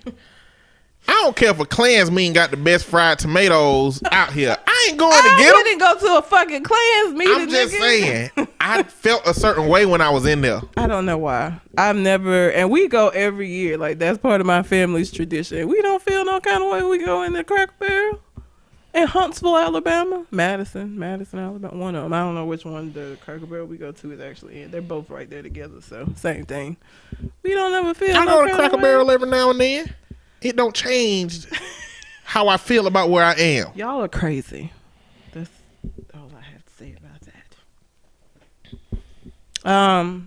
I don't care if a Klansman got the best fried tomatoes out here. I ain't going to get them. I didn't go to a fucking Klans meeting. I'm just saying. I felt a certain way when I was in there. I don't know why. I've never, and we go every year. Like, that's part of my family's tradition. We don't feel no kind of way we go in the Cracker Barrel. In Huntsville, Alabama, Madison, Alabama. One of them. I don't know which one the Cracker Barrel we go to is actually in. They're both right there together, so same thing. We don't ever feel. I go to Cracker Barrel every now and then. It don't change how I feel about where I am. Y'all are crazy. That's all I have to say about that.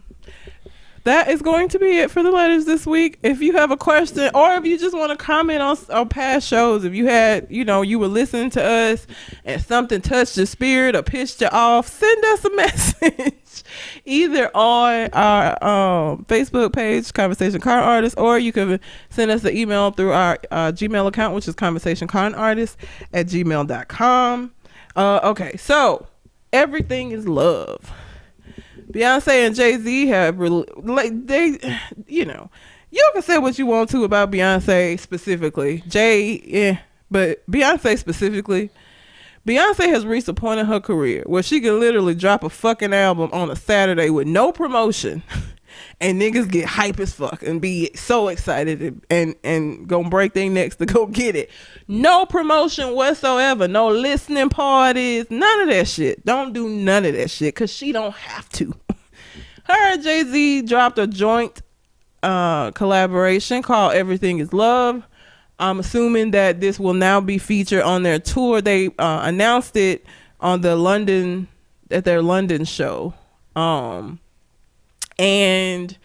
That is going to be it for the letters this week. If you have a question or if you just want to comment on past shows, if you had, you were listening to us and something touched your spirit or pissed you off, send us a message either on our Facebook page, Conversation Con Artist, or you can send us an email through our Gmail account, which is conversationconartist@gmail.com. Okay, so everything is love. Beyonce and Jay-Z have you can say what you want to about Beyonce specifically. But Beyonce specifically, Beyonce has reached a point in her career where she can literally drop a fucking album on a Saturday with no promotion and niggas get hype as fuck and be so excited and gonna break their necks to go get it. No promotion whatsoever. No listening parties. None of that shit. Don't do none of that shit because she don't have to. Her and Jay-Z dropped a joint collaboration called Everything Is Love. I'm assuming that this will now be featured on their tour. They announced it on their London show. And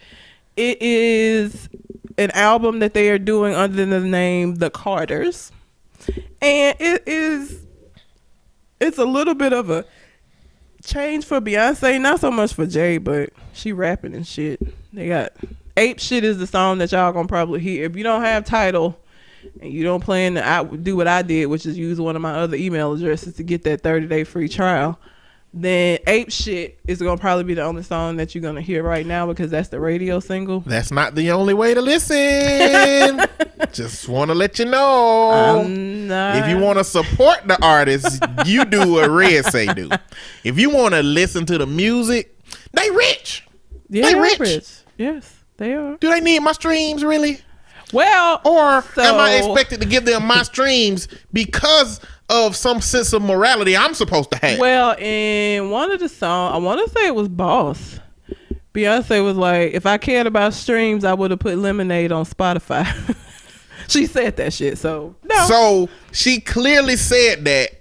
it is an album that they are doing under the name The Carters. And it's a little bit of a change for Beyonce, not so much for Jay, but she rapping and shit. They got Ape Shit is the song that y'all gonna probably hear. If you don't have Tidal and you don't plan to do what I did, which is use one of my other email addresses to get that 30-day free trial, then Ape Shit is gonna probably be the only song that you're gonna hear right now because that's the radio single. That's not the only way to listen. Just want to let you know. If you want to support the artist, you do what Red say do. If you want to listen to the music, they rich. Yeah, they rich. Yes, they are. Do they need my streams really? Well, or am I expected to give them my streams because of some sense of morality I'm supposed to have? Well, in one of the songs, I want to say it was Boss, Beyonce was like, if I cared about streams, I would have put Lemonade on Spotify. She said that shit, so no. So she clearly said that.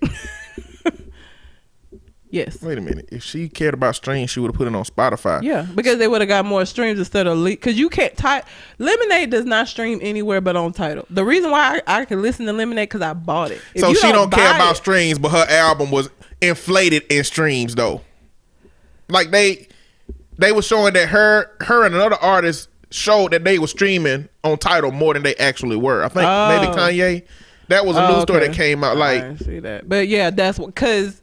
Yes. Wait a minute. If she cared about streams, she would have put it on Spotify. Yeah, because they would have got more streams instead of because you can't Lemonade does not stream anywhere but on Tidal. The reason why I can listen to Lemonade because I bought it. So she don't care about streams, but her album was inflated in streams though. Like they were showing that her and another artist showed that they were streaming on Tidal more than they actually were. I think maybe Kanye. That was a news story that came out. Like, I didn't see that, but yeah, that's what because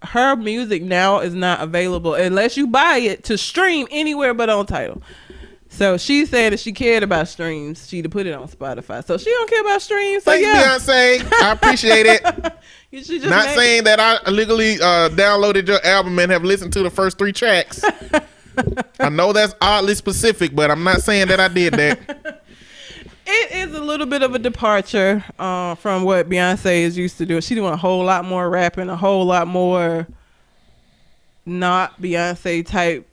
her music now is not available unless you buy it to stream anywhere but on Tidal. So she said that she cared about streams, she'd have put it on Spotify. So she don't care about streams. So thanks, Beyonce. I appreciate it. You should just not saying that I illegally downloaded your album and have listened to the first 3 tracks. I know that's oddly specific, but I'm not saying that I did that. It is a little bit of a departure from what Beyonce is used to doing. She's doing a whole lot more rapping, a whole lot more not Beyonce type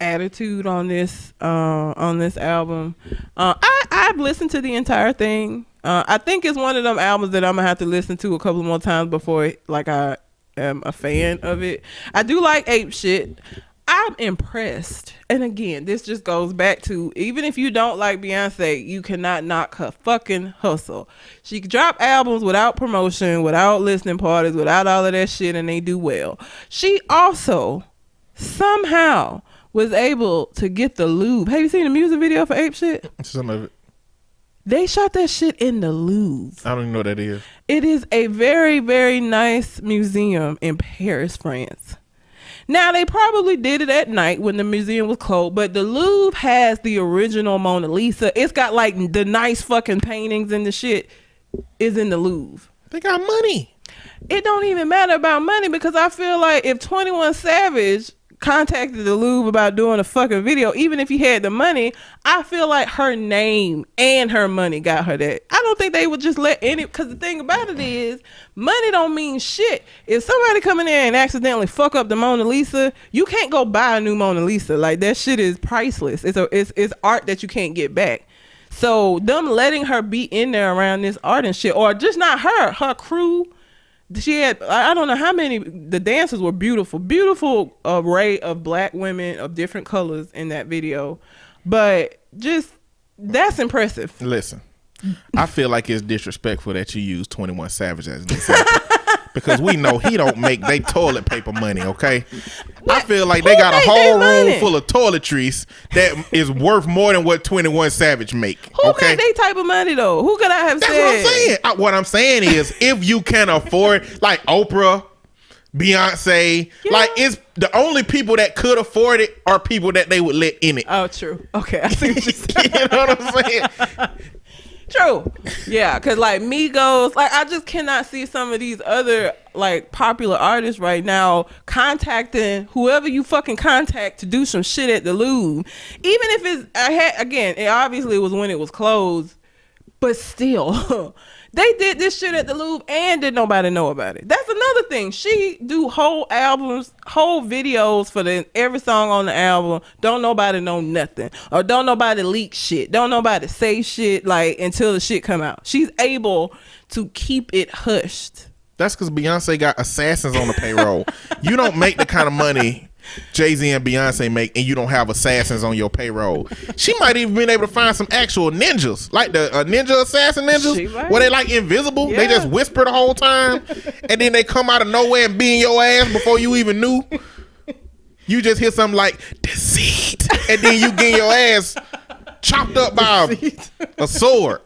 attitude on this album. I've listened to the entire thing. I think it's one of them albums that I'm gonna have to listen to a couple more times before I am a fan of it. I do like Ape Shit. I'm impressed. And again, this just goes back to, even if you don't like Beyonce, you cannot knock her fucking hustle. She dropped albums without promotion, without listening parties, without all of that shit, and they do well. She also somehow was able to get the Louvre. Have you seen the music video for Ape Shit? Some of it. They shot that shit in the Louvre. I don't even know what that is. It is a very, very nice museum in Paris, France. Now, they probably did it at night when the museum was closed, but the Louvre has the original Mona Lisa. It's got like the nice fucking paintings and the shit is in the Louvre. They got money. It don't even matter about money because I feel like if 21 Savage contacted the Louvre about doing a fucking video, even if he had the money, I feel like her name and her money got her that. I don't think they would just let any, because the thing about it is, money don't mean shit. If somebody come in there and accidentally fuck up the Mona Lisa, you can't go buy a new Mona Lisa. Like, that shit is priceless. It's art that you can't get back. So them letting her be in there around this art and shit, or just not her crew. She had, I don't know how many, the dancers were beautiful array of black women of different colors in that video. But just, that's impressive. Listen, I feel like it's disrespectful that you use 21 Savage as an example. Because we know he don't make they toilet paper money, okay? I feel like they got a whole room full of toiletries that is worth more than what 21 Savage make. Who make they type of money though? Who could I have said? That's what I'm saying. What I'm saying is, if you can afford, like Oprah, Beyonce, like, it's the only people that could afford it are people that they would let in it. Oh, true. Okay, I see what you're saying. You know what I'm saying? True. Yeah, because like Migos, like I just cannot see some of these other like popular artists right now contacting whoever you fucking contact to do some shit at the Louvre. Even if it obviously was when it was closed, but still, they did this shit at the Louvre and did nobody know about it. That's another thing. She do whole albums, whole videos for every song on the album. Don't nobody know nothing, or don't nobody leak shit. Don't nobody say shit like until the shit come out. She's able to keep it hushed. That's because Beyonce got assassins on the payroll. You don't make the kind of money Jay-Z and Beyonce make, and you don't have assassins on your payroll. She might even been able to find some actual ninjas, like the ninja assassin ninjas, where they like invisible. Yeah. They just whisper the whole time, and then they come out of nowhere and be in your ass before you even knew. You just hear something like deceit, and then you get your ass chopped up by a sword.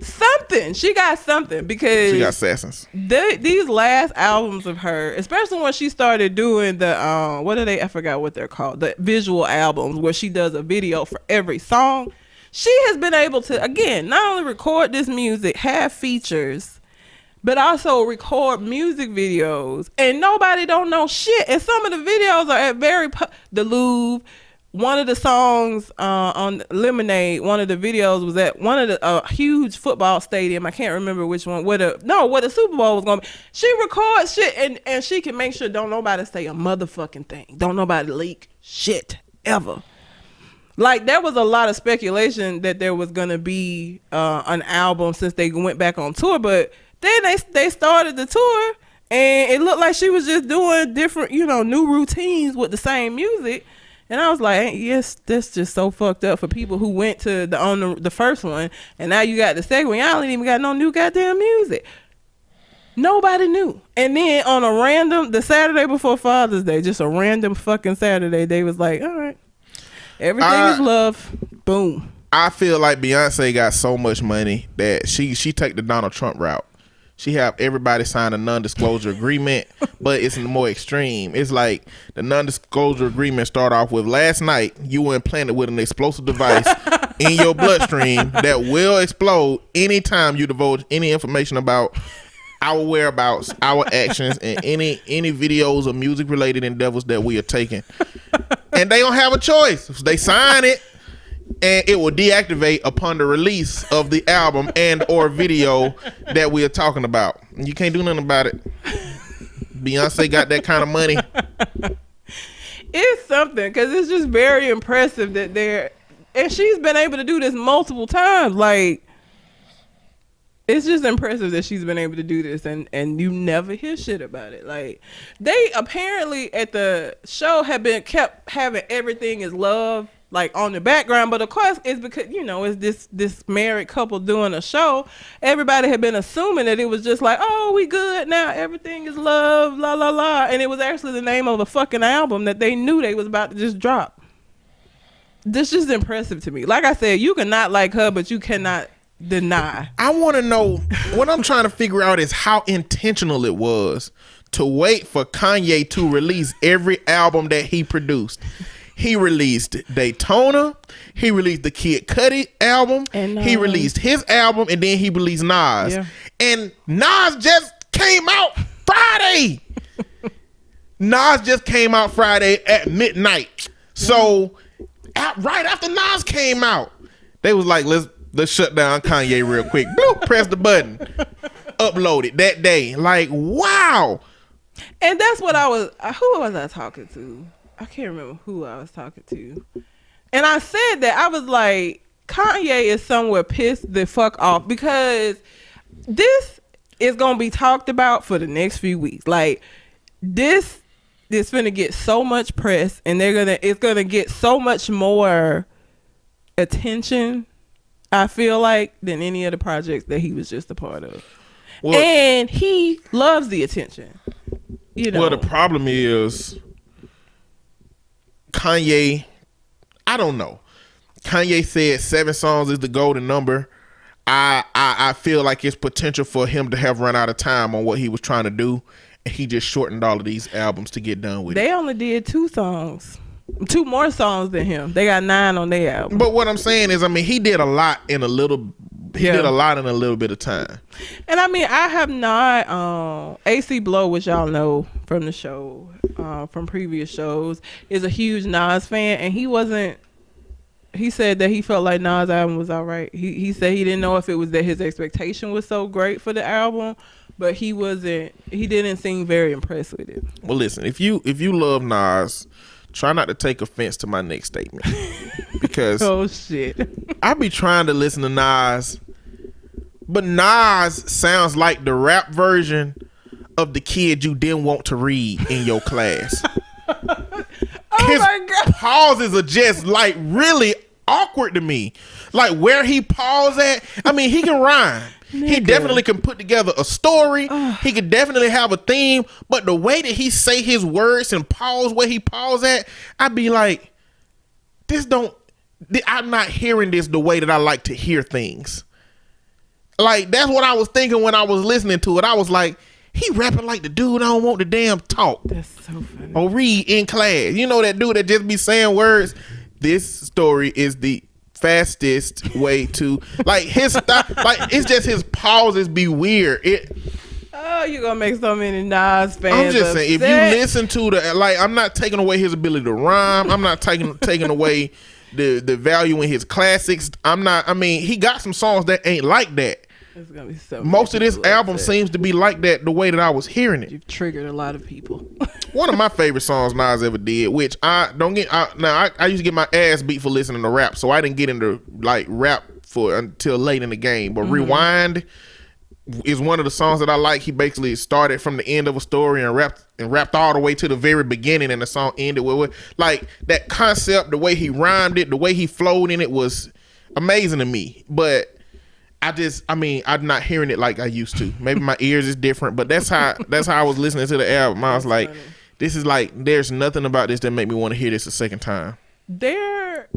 Something. She got something, because she got assassins. These last albums of her, especially when she started doing the I forgot what they're called, the visual albums where she does a video for every song. She has been able to, again, not only record this music, have features, but also record music videos, and nobody don't know shit. And some of the videos are at the Louvre. One of the songs on Lemonade, one of the videos was at one of the huge football stadium. I can't remember which one. Where the Super Bowl was going to be. She records shit, and she can make sure don't nobody say a motherfucking thing. Don't nobody leak shit ever. Like, there was a lot of speculation that there was going to be an album since they went back on tour, but then they started the tour, and it looked like she was just doing different, new routines with the same music. And I was like, yes, that's just so fucked up for people who went to the first one, and now you got the second one. Y'all ain't even got no new goddamn music. Nobody knew. And then on the Saturday before Father's Day, just a random fucking Saturday, they was like, all right, everything is love. Boom. I feel like Beyonce got so much money that she take the Donald Trump route. She have everybody sign a non-disclosure agreement, but it's more extreme. It's like the non-disclosure agreement start off with, last night you were implanted with an explosive device in your bloodstream that will explode anytime you divulge any information about our whereabouts, our actions, and any videos or music related endeavors that we are taking. And they don't have a choice. They sign it, and it will deactivate upon the release of the album and or video that we are talking about. You can't do nothing about it. Beyonce got that kind of money. It's something, because it's just very impressive that and she's been able to do this multiple times. Like, it's just impressive that she's been able to do this, and you never hear shit about it. Like, they apparently at the show have been kept having Everything Is Love like on the background, but of course it's because it's this married couple doing a show. Everybody had been assuming that it was just like, oh, we good now, everything is love, la la la, and it was actually the name of a fucking album that they knew they was about to just drop. This is impressive to me. Like I said, you can not like her, but you cannot deny. I want to know, what I'm trying to figure out is how intentional it was to wait for Kanye to release every album that he produced. He released Daytona. He released the Kid Cudi album. And he released his album, and then he released Nas. Yeah. And Nas just came out Friday. Nas just came out Friday at midnight. So right after Nas came out, they was like, let's shut down Kanye real quick. Bloop, press the button. Upload it that day. Like, wow. And that's what who was I talking to? I can't remember who I was talking to. And I said that, I was like, Kanye is somewhere pissed the fuck off because this is going to be talked about for the next few weeks. Like, this is going to get so much press and it's going to get so much more attention, I feel like, than any of the projects that he was just a part of. Well, and he loves the attention. You know. Well, the problem is Kanye, I don't know. Kanye said 7 songs is the golden number. I feel like it's potential for him to have run out of time on what he was trying to do. And he just shortened all of these albums to get done with it. They only did 2 more songs than him. They got 9 on their album. But what I'm saying is, I mean, he did a lot in a little bit of time. And I mean, I have not AC Blow, which y'all know from the show, from previous shows, is a huge Nas fan, and he said that he felt like Nas' album was all right. He said he didn't know if it was that his expectation was so great for the album, but he didn't seem very impressed with it. Well, listen, if you love Nas, try not to take offense to my next statement. Because oh shit. I be trying to listen to Nas, but Nas sounds like the rap version of the kid you didn't want to read in your class. His my God. pauses are just like really awkward to me. Like where he pause at, I mean, he can rhyme. He definitely can put together a story. He could definitely have a theme, but the way that he say his words and pause where he pause at, I'd be like, I'm not hearing this the way that I like to hear things. Like, that's what I was thinking when I was listening to it. I was like, he rapping like the dude I don't want to damn talk. That's so funny. Or read in class. You know that dude that just be saying words? This story is the fastest way to, like, his style, like, it's just his pauses be weird. Oh, you're gonna make so many Nas fans I'm just saying, if you upset. listen to like, I'm not taking away his ability to rhyme. I'm not taking away the value in his classics. I mean, he got some songs that ain't like that. It's gonna be so Most of this album seems to be like that the way that I was hearing it. You've triggered a lot of people. One of my favorite songs Nas ever did, which I used to get my ass beat for listening to rap, so I didn't get into like rap until late in the game. But Rewind is one of the songs that I like. He basically started from the end of a story and rapped all the way to the very beginning, and the song ended with like that concept, the way he rhymed it, the way he flowed in it was amazing to me. But I'm not hearing it like I used to. Maybe my ears is different, but that's how I was listening to the album. I was like, funny. This is like, there's nothing about this that make me want to hear this a second time. There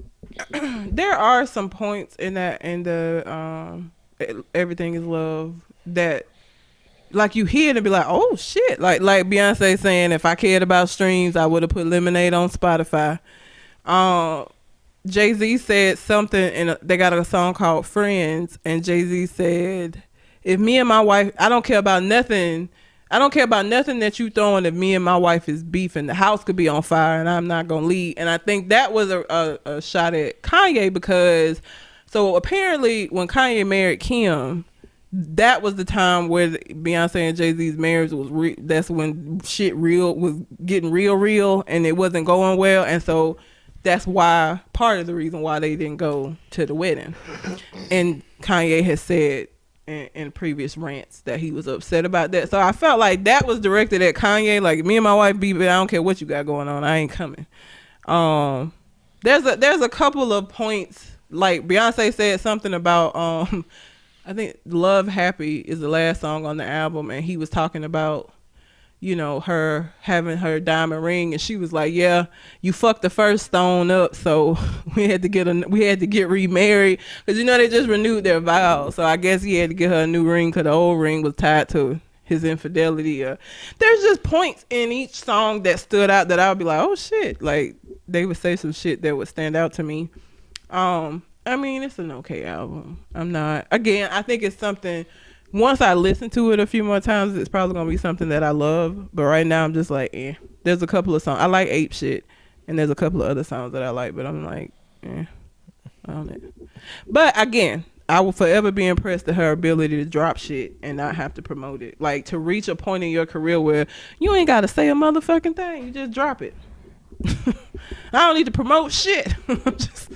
are some points in the Everything Is Love that, like, you hear it and be like, oh shit, like Beyonce saying, if I cared about streams, I would have put Lemonade on Spotify. Jay-Z said something, and they got a song called Friends, and Jay-Z said, if me and my wife, I don't care about nothing that you throwing. If me and my wife is beefing, the house could be on fire and I'm not gonna leave. And I think that was a shot at Kanye, because so apparently when Kanye married Kim, that was the time where Beyonce and Jay-Z's marriage was that's when shit was getting real, and it wasn't going well. And so that's why, part of the reason why they didn't go to the wedding. And Kanye has said in previous rants that he was upset about that. So I felt like that was directed at Kanye. Like, me and my wife beef, I don't care what you got going on, I ain't coming. There's a couple of points, like Beyonce said something about I think Love Happy is the last song on the album, and he was talking about, you know, her having her diamond ring, and she was like, yeah, you fucked the first stone up, so we had to get remarried, because, you know, they just renewed their vows. So I guess he had to get her a new ring because the old ring was tied to his infidelity. There's just points in each song that stood out that I would be like, oh shit, like they would say some shit that would stand out to me. I mean, it's an okay album. I think it's something once I listen to it a few more times, it's probably gonna be something that I love. But right now, I'm just like, eh. There's a couple of songs I like, Ape Shit, and there's a couple of other songs that I like, but I'm like, on it. But again, I will forever be impressed at her ability to drop shit and not have to promote it. Like, to reach a point in your career where you ain't got to say a motherfucking thing, you just drop it. I don't need to promote shit. Just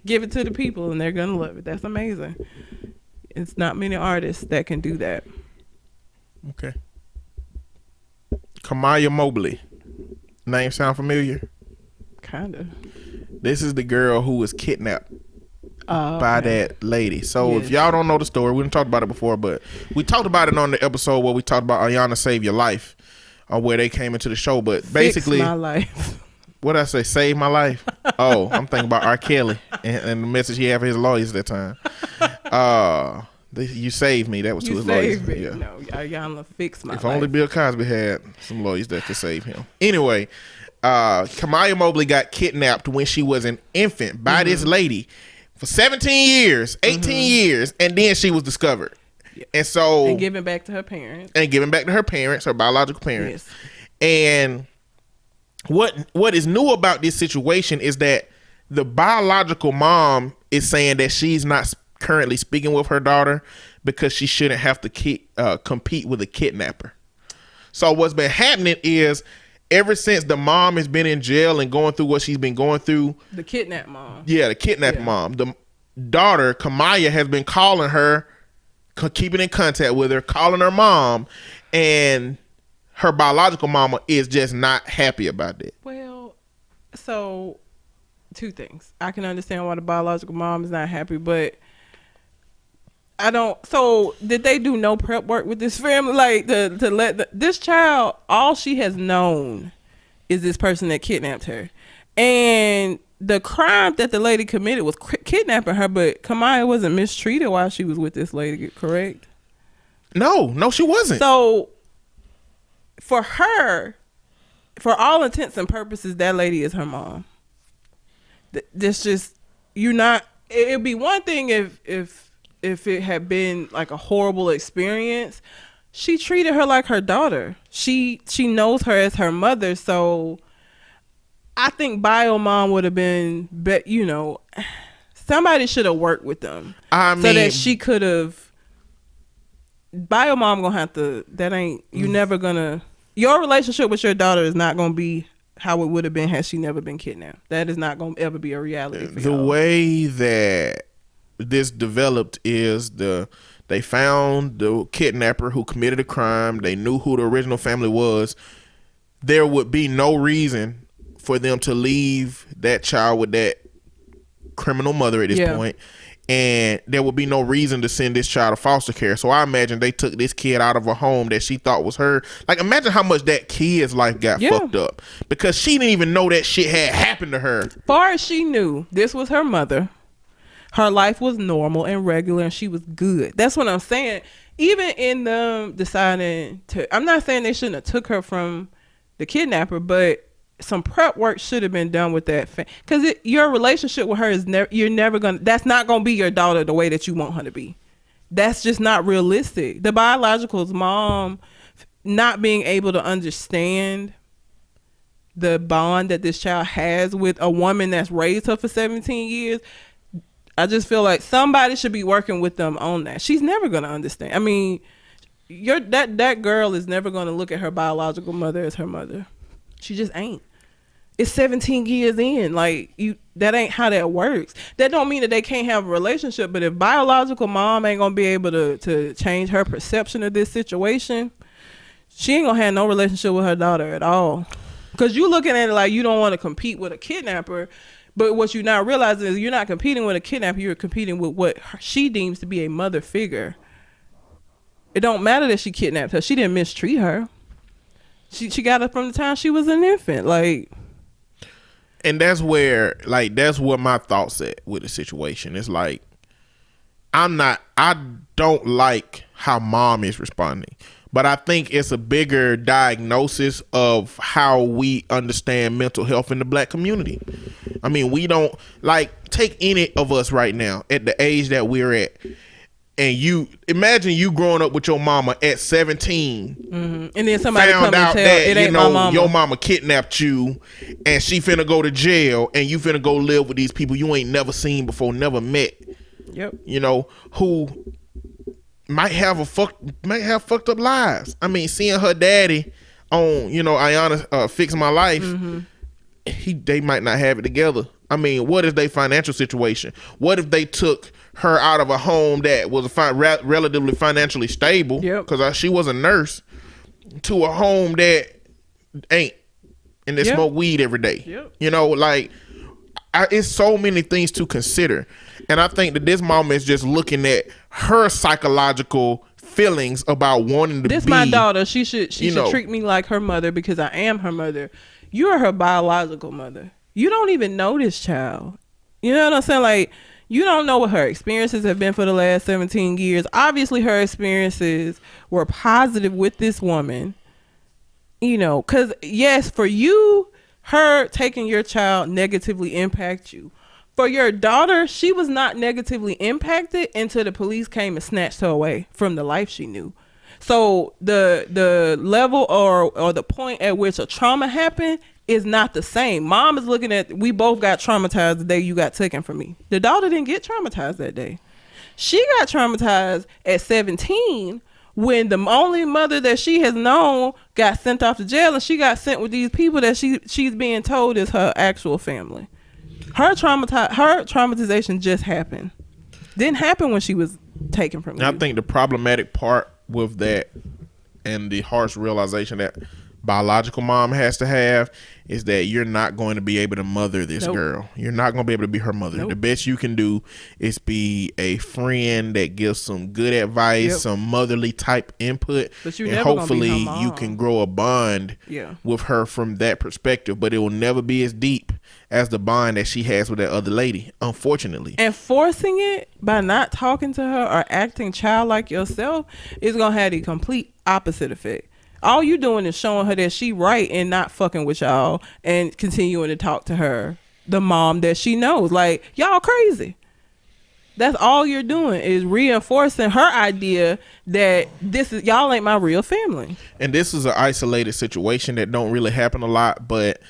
give it to the people and they're gonna love it. That's amazing. It's not many artists that can do that. Okay. Kamaya Mobley. Name sound familiar? Kinda. This is the girl who was kidnapped by that lady. So Yes. if y'all don't know the story, we didn't talk about it before, but we talked about it on the episode where we talked about Ayana Save Your Life, or where they came into the show. But basically, Fix my life. what did I say? Save my life. Oh, I'm thinking about R. Kelly and the message he had for his lawyers that time. You saved me. That was to You his lawyers. saved me. Yeah. No, Ayana fix my If life. only Bill Cosby had some lawyers that could save him. Anyway, Kamaya Mobley got kidnapped when she was an infant by this lady for 17 years, 18 years, and then she was discovered. Yeah. And so... And given back to her parents. Her biological parents. Yes. And what is new about this situation is that the biological mom is saying that she's not currently speaking with her daughter because she shouldn't have to compete with a kidnapper. So what's been happening is, ever since the mom has been in jail and going through what she's been going through, The kidnap mom. yeah, the kidnapped mom, the daughter Kamaya has been calling her, keeping in contact with her, calling her mom, and her biological mama is just not happy about that. Well, so two things. I can understand why the biological mom is not happy, but I don't. So did they do no prep work with this family? Like, to let this child, all she has known is this person that kidnapped her, and the crime that the lady committed was kidnapping her. But Kamaya wasn't mistreated while she was with this lady, correct? No, she wasn't. So for her, for all intents and purposes, that lady is her mom. This just, you're not. It'd be one thing if it had been like a horrible experience. She treated her like her daughter. She knows her as her mother. So I think bio mom would have been, somebody should have worked with them. So that she could have. Bio mom gonna have to. That ain't. You never gonna. Your relationship with your daughter is not gonna be how it would have been had she never been kidnapped. That is not gonna ever be a reality for the y'all. way that this developed is they found the kidnapper who committed a crime. They knew who the original family was. There would be no reason for them to leave that child with that criminal mother at this point. And there would be no reason to send this child to foster care. So I imagine they took this kid out of a home that she thought was her. Like, imagine how much that kid's life got fucked up, because she didn't even know that shit had happened to her. Far as she knew, this was her mother. Her life was normal and regular, and she was good. That's what I'm saying. Even in them deciding to, I'm not saying they shouldn't have took her from the kidnapper, but some prep work should have been done with that, because your relationship with her is that's not gonna be your daughter the way that you want her to be. That's just not realistic. The biological's mom not being able to understand the bond that this child has with a woman that's raised her for 17 years. I just feel like somebody should be working with them on that. She's never gonna understand. I mean, that girl is never gonna look at her biological mother as her mother. She just ain't. It's 17 years in. Like, that ain't how that works. That don't mean that they can't have a relationship, but if biological mom ain't gonna be able to change her perception of this situation, she ain't gonna have no relationship with her daughter at all. Because you looking at it like you don't want to compete with a kidnapper, but what you're not realizing is you're not competing with a kidnapper, you're competing with what she deems to be a mother figure. It don't matter that she kidnapped her. She didn't mistreat her. She got her from the time she was an infant. Like, and that's where, like, that's what my thoughts at with the situation. It's like, I don't like how mom is responding, but I think it's a bigger diagnosis of how we understand mental health in the black community. I mean, we don't, like, take any of us right now at the age that we're at. And you imagine you growing up with your mama at 17, and then somebody come and tell that, it ain't my mama. your mama kidnapped you, and she finna go to jail, and you finna go live with these people you ain't never seen before, never met. Yep. You know, who might have fucked up lives. I mean, seeing her daddy on, Ayana Fix My Life, they might not have it together. I mean, what is their financial situation? What if they took her out of a home that was relatively financially stable, because she was a nurse, to a home that ain't, and they smoke weed every day? It's so many things to consider. And I think that this mama is just looking at her psychological feelings about wanting to be. This my daughter. She should treat me like her mother because I am her mother. You are her biological mother. You don't even know this child. You know what I'm saying? Like, you don't know what her experiences have been for the last 17 years. Obviously, her experiences were positive with this woman. Because, yes, for you, her taking your child negatively impact you. For your daughter, she was not negatively impacted until the police came and snatched her away from the life she knew. So the level or the point at which a trauma happened is not the same. Mom is looking at, we both got traumatized the day you got taken from me. The daughter didn't get traumatized that day. She got traumatized at 17 when the only mother that she has known got sent off to jail, and she got sent with these people that she's being told is her actual family. Her traumatization just happened. Didn't happen when she was taken from you. I think the problematic part with that, and the harsh realization that biological mom has to have, is that you're not going to be able to mother this girl. You're not going to be able to be her mother. The best you can do is be a friend that gives some good advice, some motherly type input, and hopefully you can grow a bond with her from that perspective. But it will never be as deep as the bond that she has with that other lady, unfortunately. And forcing it by not talking to her or acting childlike yourself is going to have the complete opposite effect. All you doing is showing her that she right and not fucking with y'all and continuing to talk to her, the mom that she knows. Like, y'all crazy. That's all you're doing, is reinforcing her idea that y'all ain't my real family. And this is an isolated situation that don't really happen a lot, but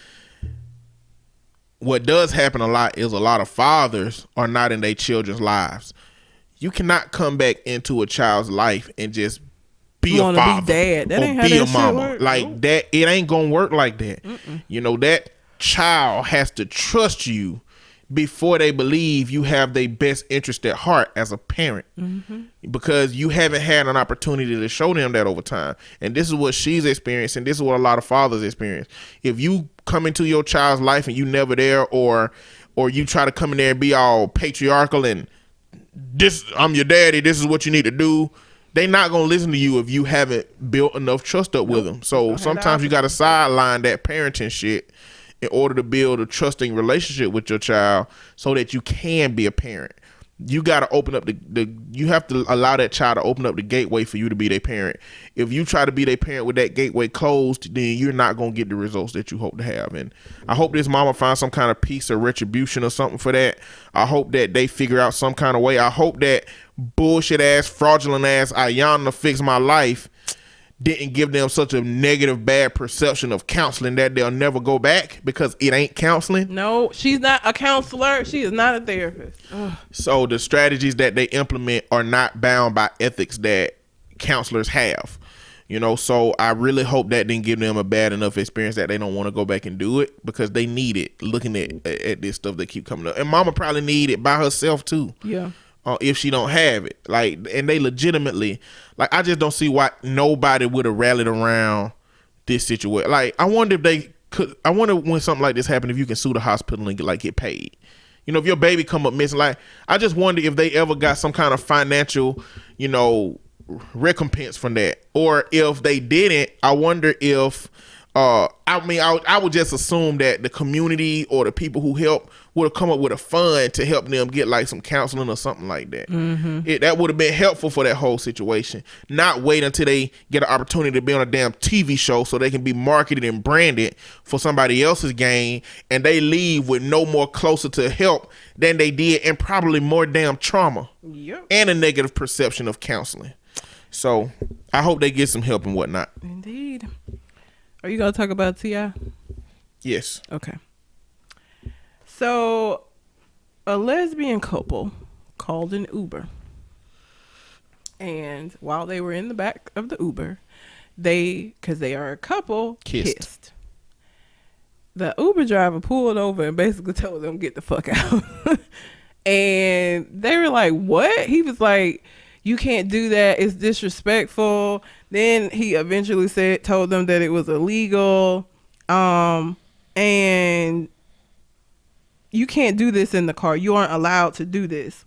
what does happen a lot is a lot of fathers are not in their children's lives. You cannot come back into a child's life and just be a father, be dad. That ain't how be that a mama. work. Like that, it ain't gonna work like that. That child has to trust you before they believe you have their best interest at heart as a parent, because you haven't had an opportunity to show them that over time. And this is what she's experienced, and this is what a lot of fathers experience. If you come into your child's life and you never there, or you try to come in there and be all patriarchal and I'm your daddy, this is what you need to do, they not gonna listen to you if you haven't built enough trust up with them. So sometimes you gotta sideline that parenting shit in order to build a trusting relationship with your child so that you can be a parent. You gotta open up you have to allow that child to open up the gateway for you to be their parent. If you try to be their parent with that gateway closed, then you're not gonna get the results that you hope to have. And I hope this mama finds some kind of peace or retribution or something for that. I hope that they figure out some kind of way. I hope that bullshit ass, fraudulent ass Ayana Fix My Life didn't give them such a negative, bad perception of counseling that they'll never go back, because it ain't counseling. No, she's not a counselor. She is not a therapist. Ugh. So the strategies that they implement are not bound by ethics that counselors have. So I really hope that didn't give them a bad enough experience that they don't want to go back and do it, because they need it, looking at this stuff that keep coming up. And mama probably need it by herself too. Yeah. If she don't have it, and they legitimately, I just don't see why nobody would have rallied around this situation. I wonder if they could. I wonder when something like this happened, if you can sue the hospital and get paid. If your baby come up missing, I just wonder if they ever got some kind of financial, recompense from that, or if they didn't, I wonder if. I would just assume that the community or the people who help would have come up with a fund to help them get like some counseling or something like that. That would have been helpful for that whole situation. Not wait until they get an opportunity to be on a damn TV show so they can be marketed and branded for somebody else's gain, and they leave with no more closer to help than they did, and probably more damn trauma and a negative perception of counseling. So I hope they get some help and whatnot. Indeed. Are you gonna talk about T.I.? Yes. Okay. So a lesbian couple called an Uber, and while they were in the back of the Uber, because they are a couple, kissed. The Uber driver pulled over and basically told them get the fuck out. And they were like, what? He was like, you can't do that, it's disrespectful. Then he eventually told them that it was illegal, and you can't do this in the car, you aren't allowed to do this.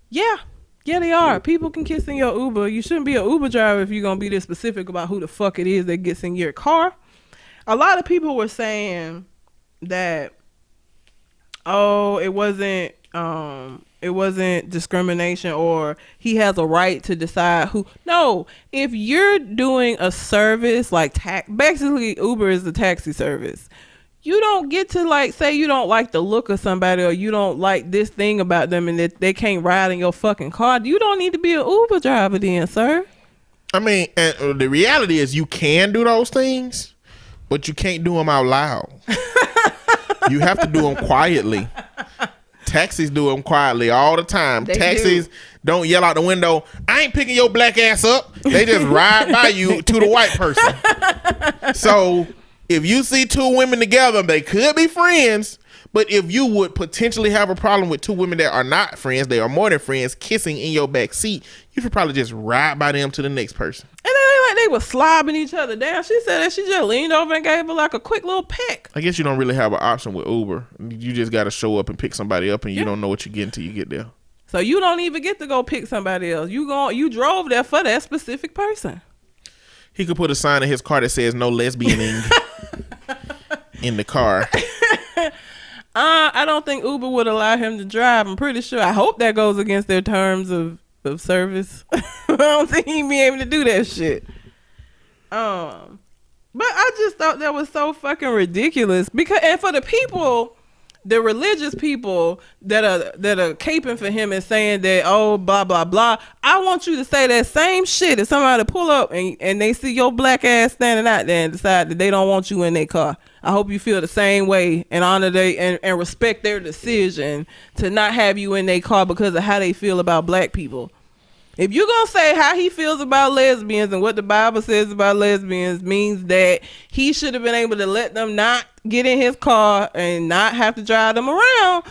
Yeah, they are. People can kiss in your Uber. You shouldn't be an Uber driver if you're gonna be this specific about who the fuck it is that gets in your car. A lot of people were saying that, oh, it wasn't discrimination, or he has a right to decide who. No, if you're doing a service like basically Uber is a taxi service, you don't get to like say you don't like the look of somebody, or you don't like this thing about them, and that they can't ride in your fucking car. You don't need to be an Uber driver then, sir. I mean, and the reality is you can do those things, but you can't do them out loud. You have to do them quietly. Taxis do them quietly all the time. Taxis don't yell out the window, I ain't picking your black ass up. They just ride by you to the white person. So if you see two women together, they could be friends. But if you would potentially have a problem with two women that are not friends, they are more than friends, kissing in your back seat, you should probably just ride by them to the next person. And then they were slobbing each other down. She said that she just leaned over and gave her like a quick little peck. I guess you don't really have an option with Uber. You just got to show up and pick somebody up, and you don't know what you get until you get there. So you don't even get to go pick somebody else. You drove there for that specific person. He could put a sign in his car that says no lesbianing in the car. I don't think Uber would allow him to drive. I'm pretty sure. I hope that goes against their terms of service. I don't think he'd be able to do that shit. But I just thought that was so fucking ridiculous, and for the people, the religious people that are caping for him and saying that, oh, blah blah blah, I want you to say that same shit if somebody pull up and they see your black ass standing out there and decide that they don't want you in their car. I hope you feel the same way and honor and respect their decision to not have you in their car because of how they feel about black people. If you're going to say how he feels about lesbians and what the Bible says about lesbians means that he should have been able to let them not get in his car and not have to drive them around,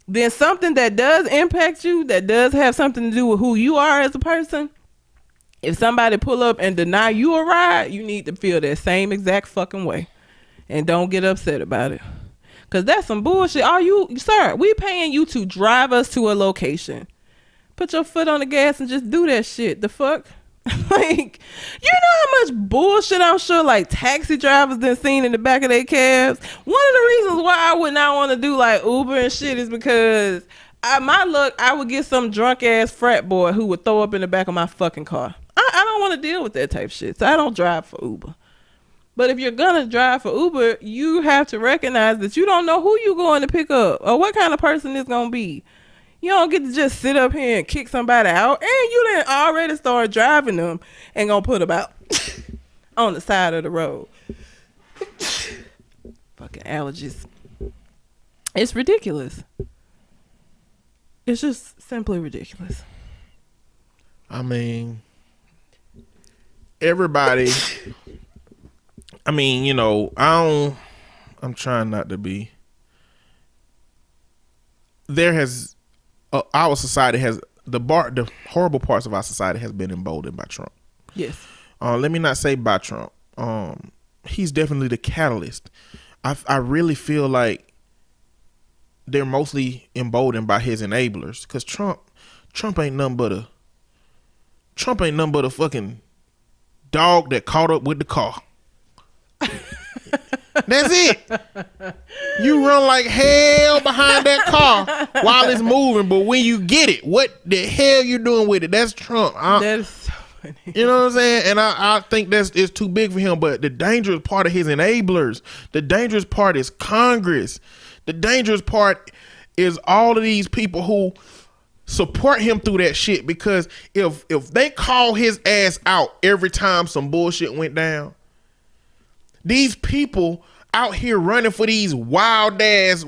then something that does impact you, that does have something to do with who you are as a person, if somebody pull up and deny you a ride, you need to feel that same exact fucking way. And don't get upset about it. Because that's some bullshit. Sir, we paying you to drive us to a location. Put your foot on the gas and just do that shit. The fuck? Like, you know how much bullshit I'm sure like taxi drivers done seen in the back of their cabs? One of the reasons why I would not want to do like Uber and shit is because I would get some drunk ass frat boy who would throw up in the back of my fucking car. I don't want to deal with that type of shit. So I don't drive for Uber. But if you're going to drive for Uber, you have to recognize that you don't know who you're going to pick up or what kind of person it's going to be. You don't get to just sit up here and kick somebody out, and you didn't already start driving them and going to put them out on the side of the road. Fucking allergies. It's ridiculous. It's just simply ridiculous. I mean, everybody... I mean, you know, I'm trying not to be. Our society has the horrible parts of our society has been emboldened by Trump. Yes. Let me not say by Trump. He's definitely the catalyst. I really feel like they're mostly emboldened by his enablers, because Trump ain't nothing but a fucking dog that caught up with the car. That's it. You run like hell behind that car while it's moving, but when you get it, what the hell you doing with it? That's Trump. That's so funny. You know what I'm saying? And I think it's too big for him. But the dangerous part of his enablers, the dangerous part is Congress. The dangerous part is all of these people who support him through that shit. Because if they call his ass out every time some bullshit went down, these people out here running for these wild ass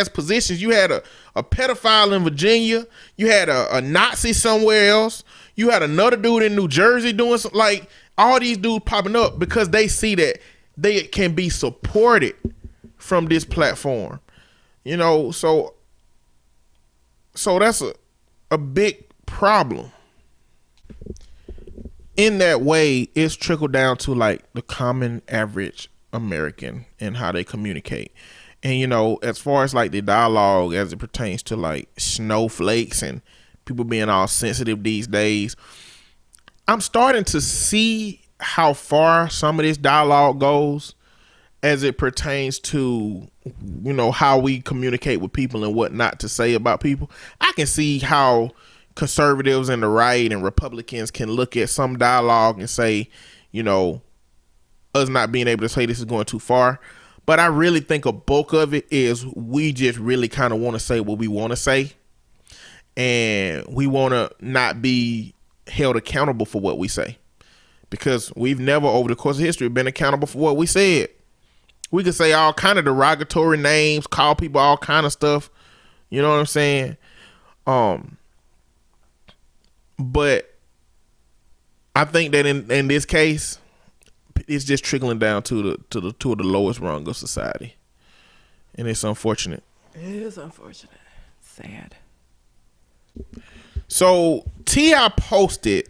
positions. You had a pedophile in Virginia. You had a Nazi somewhere else. You had another dude in New Jersey doing something. Like, all these dudes popping up because they see that they can be supported from this platform. You know, so that's a big problem. In that way, it's trickled down to like the common average American and how they communicate. And, you know, as far as like the dialogue as it pertains to like snowflakes and people being all sensitive these days, I'm starting to see how far some of this dialogue goes as it pertains to, you know, how we communicate with people and what not to say about people. I can see how conservatives and the right and Republicans can look at some dialogue and say, you know, us not being able to say this is going too far. But I really think a bulk of it is we just really kind of want to say what we want to say. And we want to not be held accountable for what we say. Because we've never over the course of history been accountable for what we said. We could say all kind of derogatory names, call people all kind of stuff. You know what I'm saying? But I think that in this case, it's just trickling down to the lowest rung of society, and it's unfortunate. It is unfortunate. Sad. So T.I. posted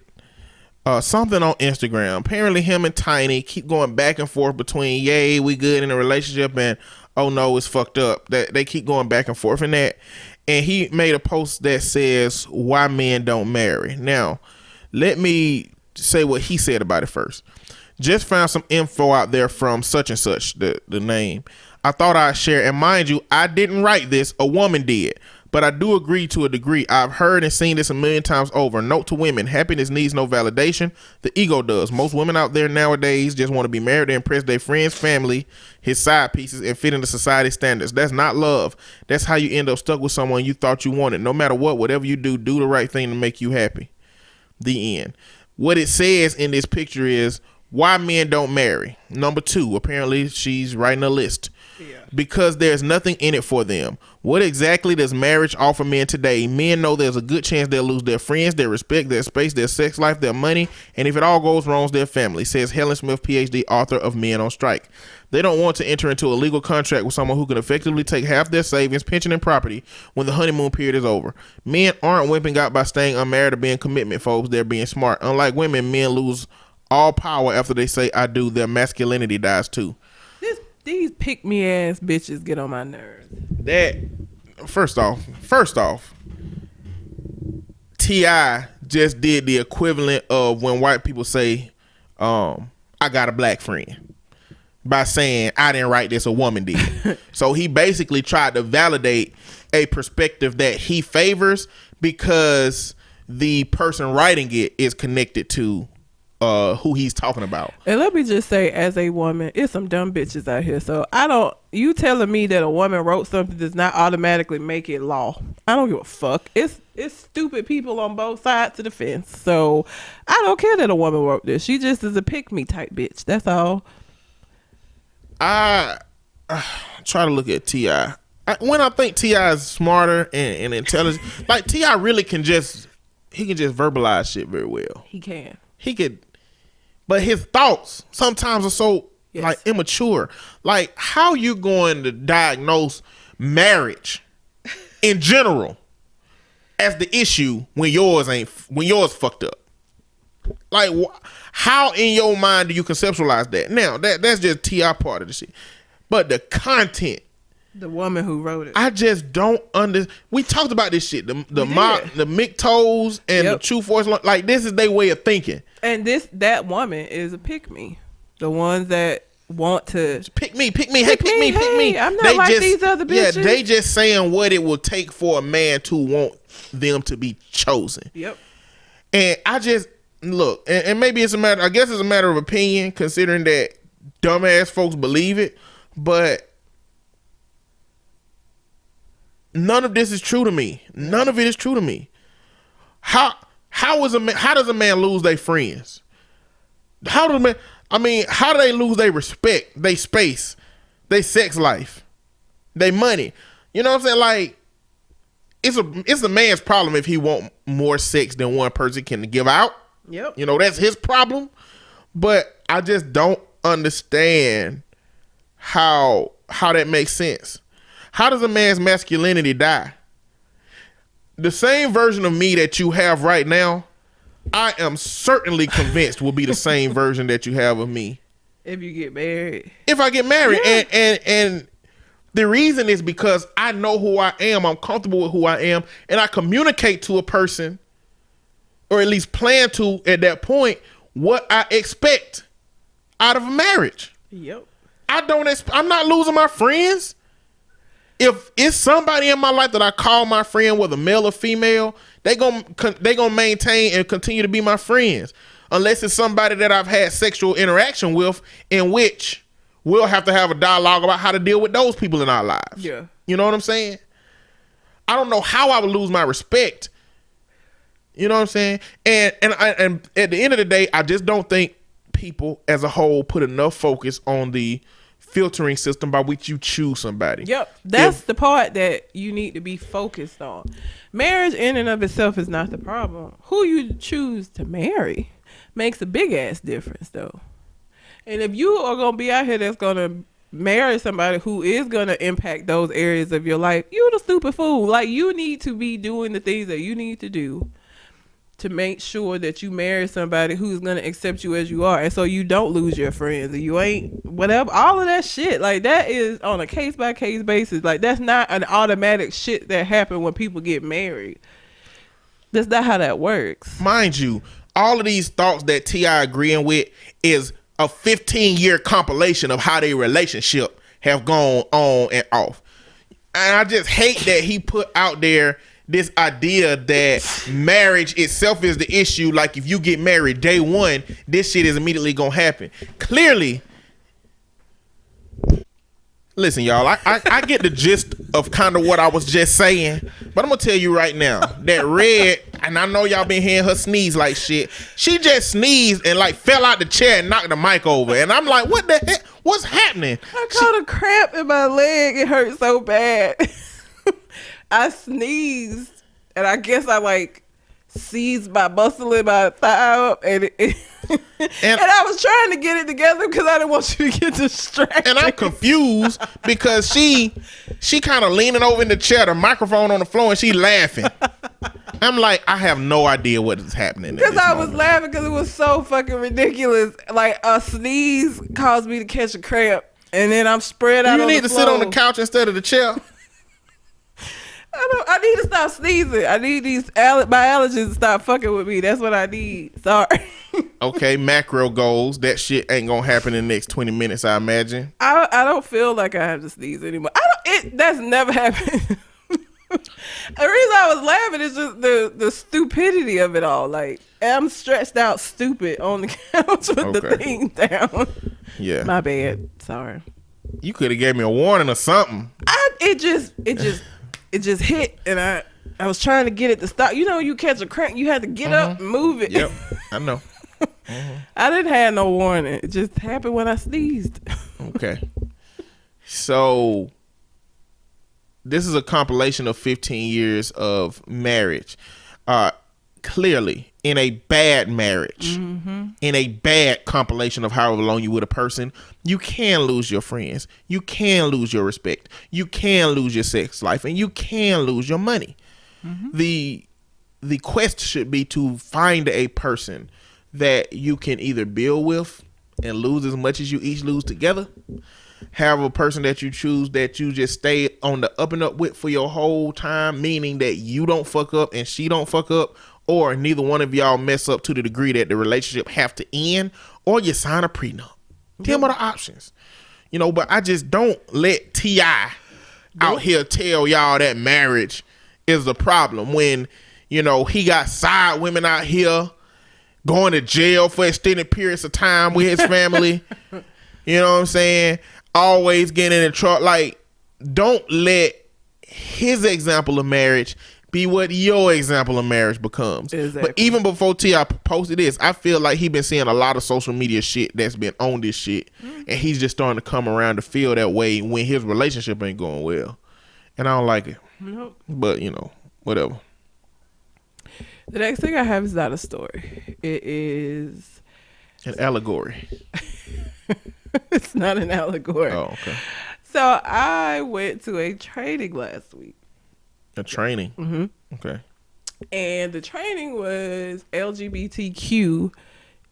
something on Instagram. Apparently, him and Tiny keep going back and forth between "yay, we good in a relationship" and "oh no, it's fucked up." That they keep going back and forth in that. And he made a post that says, "Why men don't marry." Now, let me say what he said about it first. Just found some info out there from such and such, the name. I thought I'd share. And mind you, I didn't write this. A woman did. But I do agree to a degree. I've heard and seen this a million times over. Note to women, happiness needs no validation. The ego does. Most women out there nowadays just want to be married to impress their friends, family, his side pieces, and fit into society standards. That's not love. That's how you end up stuck with someone you thought you wanted. No matter what, whatever you do the right thing to make you happy. The end. What it says in this picture is why men don't marry. Number 2, apparently she's writing a list. Yeah. Because there's nothing in it for them. What exactly does marriage offer men today? Men know there's a good chance they'll lose their friends, their respect, their space, their sex life, their money, and if it all goes wrong, their family, says Helen Smith, PhD, author of Men on Strike. They don't want to enter into a legal contract with someone who can effectively take half their savings, pension, and property when the honeymoon period is over. Men aren't wimping out by staying unmarried or being commitment folks. They're being smart. Unlike women, men lose all power after they say I do. Their masculinity dies too. These pick me ass bitches get on my nerves. That first off, T.I. just did the equivalent of when white people say, I got a black friend, by saying I didn't write this, a woman did. So he basically tried to validate a perspective that he favors because the person writing it is connected to who he's talking about. And let me just say, as a woman, it's some dumb bitches out here. So you telling me that a woman wrote something does not automatically make it law. I don't give a fuck. It's stupid people on both sides of the fence. So I don't care that a woman wrote this. She just is a pick me type bitch. That's all. I try to look at T.I. When I think T.I. is smarter and intelligent, like T.I. really can just verbalize shit very well. He could, but his thoughts sometimes are so like immature. Like, how you going to diagnose marriage in general as the issue when yours fucked up? Like, how in your mind do you conceptualize that? Now that's just T.I. part of the shit, but the content, the woman who wrote it, I just don't understand. We talked about this shit. The MGTOWs and the True Force, like this is their way of thinking. And that woman is a pick me. The ones that want to pick me, hey, pick me. I'm not like these other bitches. Yeah, they just saying what it will take for a man to want them to be chosen. Yep. And I just look, and maybe it's a matter. I guess it's a matter of opinion, considering that dumbass folks believe it. But none of this is true to me. None of it is true to me. How does a man lose their friends? How do they lose their respect, their space, their sex life, their money? You know what I'm saying? Like, it's a man's problem if he want more sex than one person can give out. Yep. You know, that's his problem. But I just don't understand how that makes sense. How does a man's masculinity die? The same version of me that you have right now, I am certainly convinced will be the same version that you have of me if you get married. If I get married. Yeah. And the reason is because I know who I am. I'm comfortable with who I am, and I communicate to a person, or at least plan to at that point, what I expect out of a marriage. Yep. I'm not losing my friends. If it's somebody in my life that I call my friend, whether male or female, they gonna maintain and continue to be my friends, unless it's somebody that I've had sexual interaction with, in which we'll have to have a dialogue about how to deal with those people in our lives. Yeah. You know what I'm saying? I don't know how I would lose my respect. You know what I'm saying? And at the end of the day, I just don't think people as a whole put enough focus on the filtering system by which you choose somebody. Yep. That's the part that you need to be focused on. Marriage in and of itself is not the problem. Who you choose to marry makes a big ass difference though. And if you are going to be out here that's going to marry somebody who is going to impact those areas of your life, you're the stupid fool. Like, you need to be doing the things that you need to do to make sure that you marry somebody who's going to accept you as you are. And so you don't lose your friends, and you ain't whatever, all of that shit. Like, that is on a case by case basis. Like, that's not an automatic shit that happen when people get married. That's not how that works. Mind you, all of these thoughts that T.I. agreeing with is a 15-year compilation of how their relationship have gone on and off. And I just hate that he put out there this idea that marriage itself is the issue. Like, if you get married day one, this shit is immediately gonna happen. Clearly, listen, y'all, I get the gist of kind of what I was just saying, but I'm gonna tell you right now that Red, and I know y'all been hearing her sneeze like shit, she just sneezed and like fell out the chair and knocked the mic over, and I'm like, what the heck? What's happening? I caught a cramp in my leg. It hurt so bad. I sneezed, and I guess I like seized my muscle in my thigh up, and I was trying to get it together because I didn't want you to get distracted. And I'm confused because she kind of leaning over in the chair, the microphone on the floor, and she laughing. I'm like, I have no idea what is happening. Because I was laughing because it was so fucking ridiculous. Like, a sneeze caused me to catch a cramp, and then I'm spread out on the floor. You need to sit on the couch instead of the chair. I need to stop sneezing. I need my allergies to stop fucking with me. That's what I need. Sorry. Okay, macro goals. That shit ain't gonna happen in the next 20 minutes, I imagine. I don't feel like I have to sneeze anymore. That's never happened. The reason I was laughing is just the stupidity of it all. Like, I'm stretched out stupid on the couch with the thing down. Yeah. My bad. Sorry. You could have gave me a warning or something. It just hit, and I was trying to get it to stop. You know, you catch a cramp, you had to get up and move it. Yep, I know. I didn't have no warning. It just happened when I sneezed. Okay. So this is a compilation of 15 years of marriage. Clearly, in a bad marriage, in a bad compilation of however long you with a person, you can lose your friends. You can lose your respect. You can lose your sex life, and you can lose your money. The quest should be to find a person that you can either build with and lose as much as you each lose together. Have a person that you choose that you just stay on the up and up with for your whole time, meaning that you don't fuck up and she don't fuck up, or neither one of y'all mess up to the degree that the relationship have to end, or you sign a prenup. 10 other options. You know, but I just don't let T.I. out here tell y'all that marriage is the problem when, you know, he got side women out here going to jail for extended periods of time with his family. You know what I'm saying? Always getting in trouble. Like, don't let his example of marriage be what your example of marriage becomes. Exactly. But even before T.I. posted this, I feel like he been seeing a lot of social media shit that's been on this shit. And he's just starting to come around to feel that way when his relationship ain't going well. And I don't like it. Nope. But, you know, whatever. The next thing I have is not a story. It is An allegory. it's not an allegory. Oh, okay. So I went to a training last week. A training. Mm-hmm. Okay. And the training was LGBTQ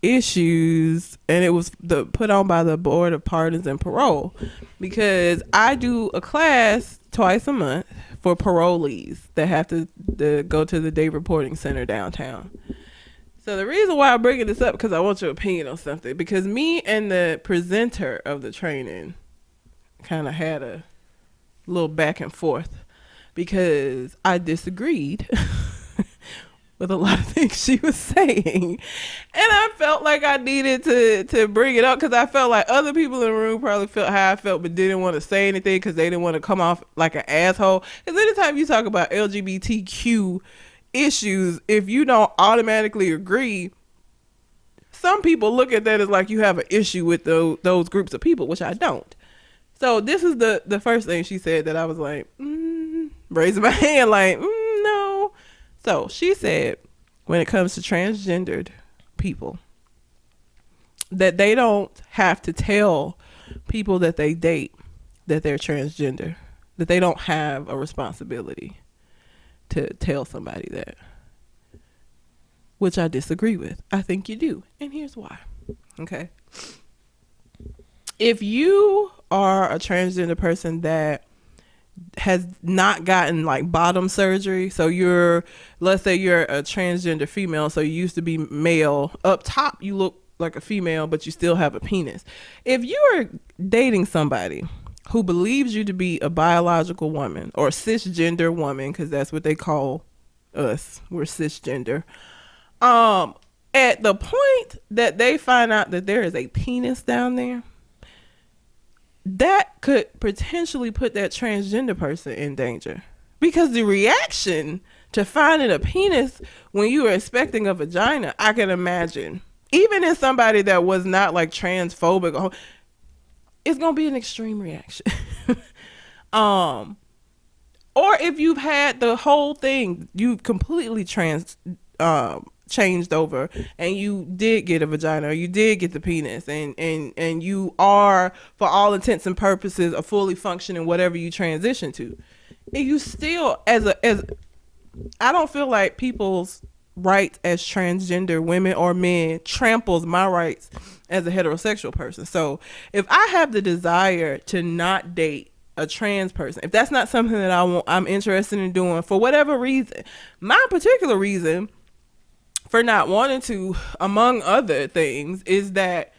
issues, and it was put on by the Board of Pardons and Parole, because I do a class twice a month for parolees that have to go to the day reporting center downtown. So the reason why I'm bringing this up, because I want your opinion on something, because me and the presenter of the training kind of had a little back and forth, because I disagreed with a lot of things she was saying. And I felt like I needed to bring it up, because I felt like other people in the room probably felt how I felt but didn't want to say anything because they didn't want to come off like an asshole. Because anytime you talk about LGBTQ issues, if you don't automatically agree, some people look at that as like you have an issue with those groups of people, which I don't. So this is the first thing she said that I was like, raising my hand like, no. So she said, when it comes to transgendered people, that they don't have to tell people that they date that they're transgender, that they don't have a responsibility to tell somebody that, which I disagree with. I think you do. And here's why. Okay. If you are a transgender person that has not gotten like bottom surgery, so let's say you're a transgender female, so you used to be male, up top you look like a female but you still have a penis. If you are dating somebody who believes you to be a biological woman or cisgender woman, because that's what they call us, we're cisgender, at the point that they find out that there is a penis down there, that could potentially put that transgender person in danger, because the reaction to finding a penis when you were expecting a vagina, I can imagine, even in somebody that was not like transphobic, it's going to be an extreme reaction. Or if you've had the whole thing, you completely changed over and you did get a vagina or you did get the penis, and you are, for all intents and purposes, a fully functioning whatever you transition to, and you still as I don't feel like people's rights as transgender women or men tramples my rights as a heterosexual person. So if I have the desire to not date a trans person, if that's not something that I'm interested in doing for whatever reason, my particular reason for not wanting to, among other things, is that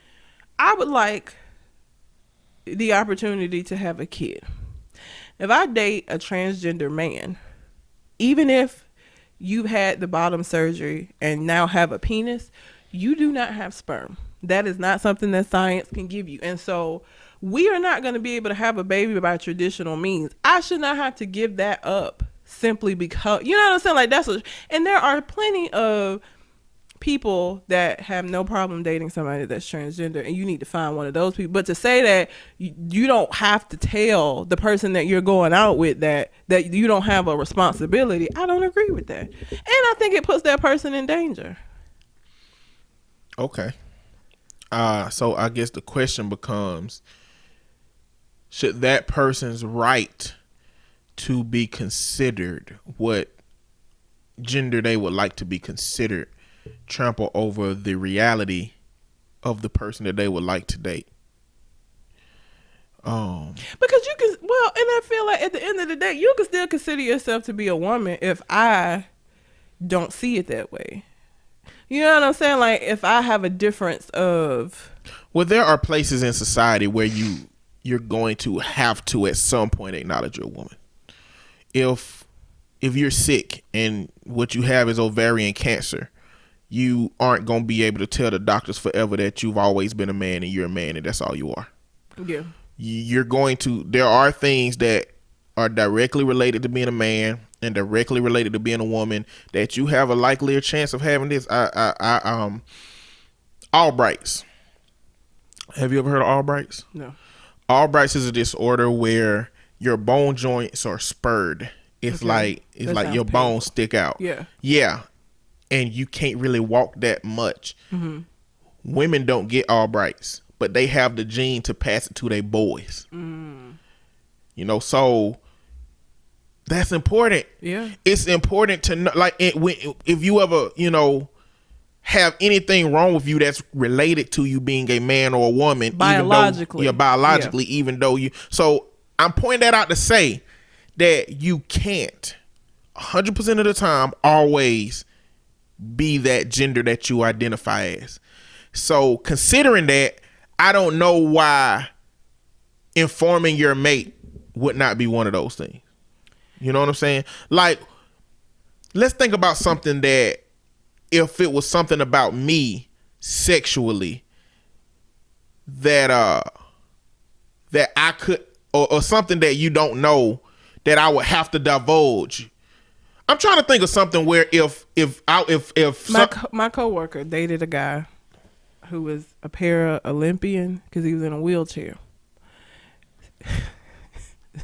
I would like the opportunity to have a kid. If I date a transgender man, even if you've had the bottom surgery and now have a penis, you do not have sperm. That is not something that science can give you. And so we are not going to be able to have a baby by traditional means. I should not have to give that up simply because, you know what I'm saying? Like and there are plenty of people that have no problem dating somebody that's transgender, and you need to find one of those people. But to say that you don't have to tell the person that you're going out with that you don't have a responsibility, I don't agree with that. And I think it puts that person in danger. Okay. So I guess the question becomes, should that person's right to be considered what gender they would like to be considered trample over the reality of the person that they would like to date? Because you can, and I feel like at the end of the day, you can still consider yourself to be a woman if I don't see it that way. You know what I'm saying? Like, if I have a difference of... Well, there are places in society where you're going to have to at some point acknowledge you're a woman. If you're sick and what you have is ovarian cancer, you aren't going to be able to tell the doctors forever that you've always been a man and you're a man and that's all you are. Yeah. You're going to, there are things that are directly related to being a man and directly related to being a woman that you have a likelier chance of having this. Albright's. Have you ever heard of Albright's? No. Albright's is a disorder where your bone joints are spurred. It's Okay. like That sounds your painful. bones stick out. Yeah. Yeah. And you can't really walk that much. Mm-hmm. Women don't get Albright's, but they have the gene to pass it to their boys. You know, so that's important. Yeah. It's important to know, like, if you ever, you know, have anything wrong with you that's related to you being a man or a woman, Biologically. even though you. So I'm pointing that out to say that you can't 100% of the time always be that gender that you identify as. So considering that, I don't know why informing your mate would not be one of those things. You know what I'm saying? Like, let's think about something that if it was something about me sexually that I could, or something that you don't know that I would have to divulge. I'm trying to think of something where if My coworker dated a guy who was a para-Olympian because he was in a wheelchair.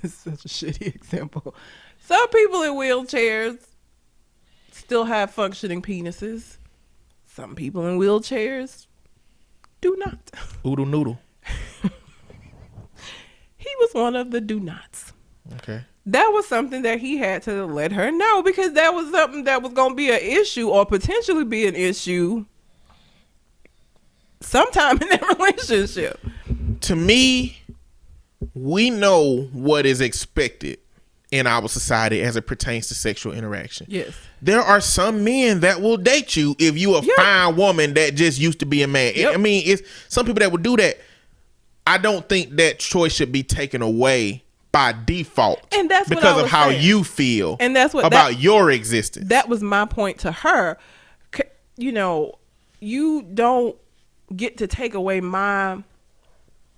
It's such a shitty example. Some people in wheelchairs still have functioning penises. Some people in wheelchairs do not. Oodle noodle. He was one of the do nots. Okay. That was something that he had to let her know because that was something that was going to be an issue or potentially be an issue sometime in that relationship. To me, we know what is expected in our society as it pertains to sexual interaction. Yes. There are some men that will date you if you a fine woman that just used to be a man. Yep. I mean, it's some people that would do that. I don't think that choice should be taken away by default, and that's what because I of was how saying. you feel, and that's what about your existence. That was my point to her. You know, you don't get to take away my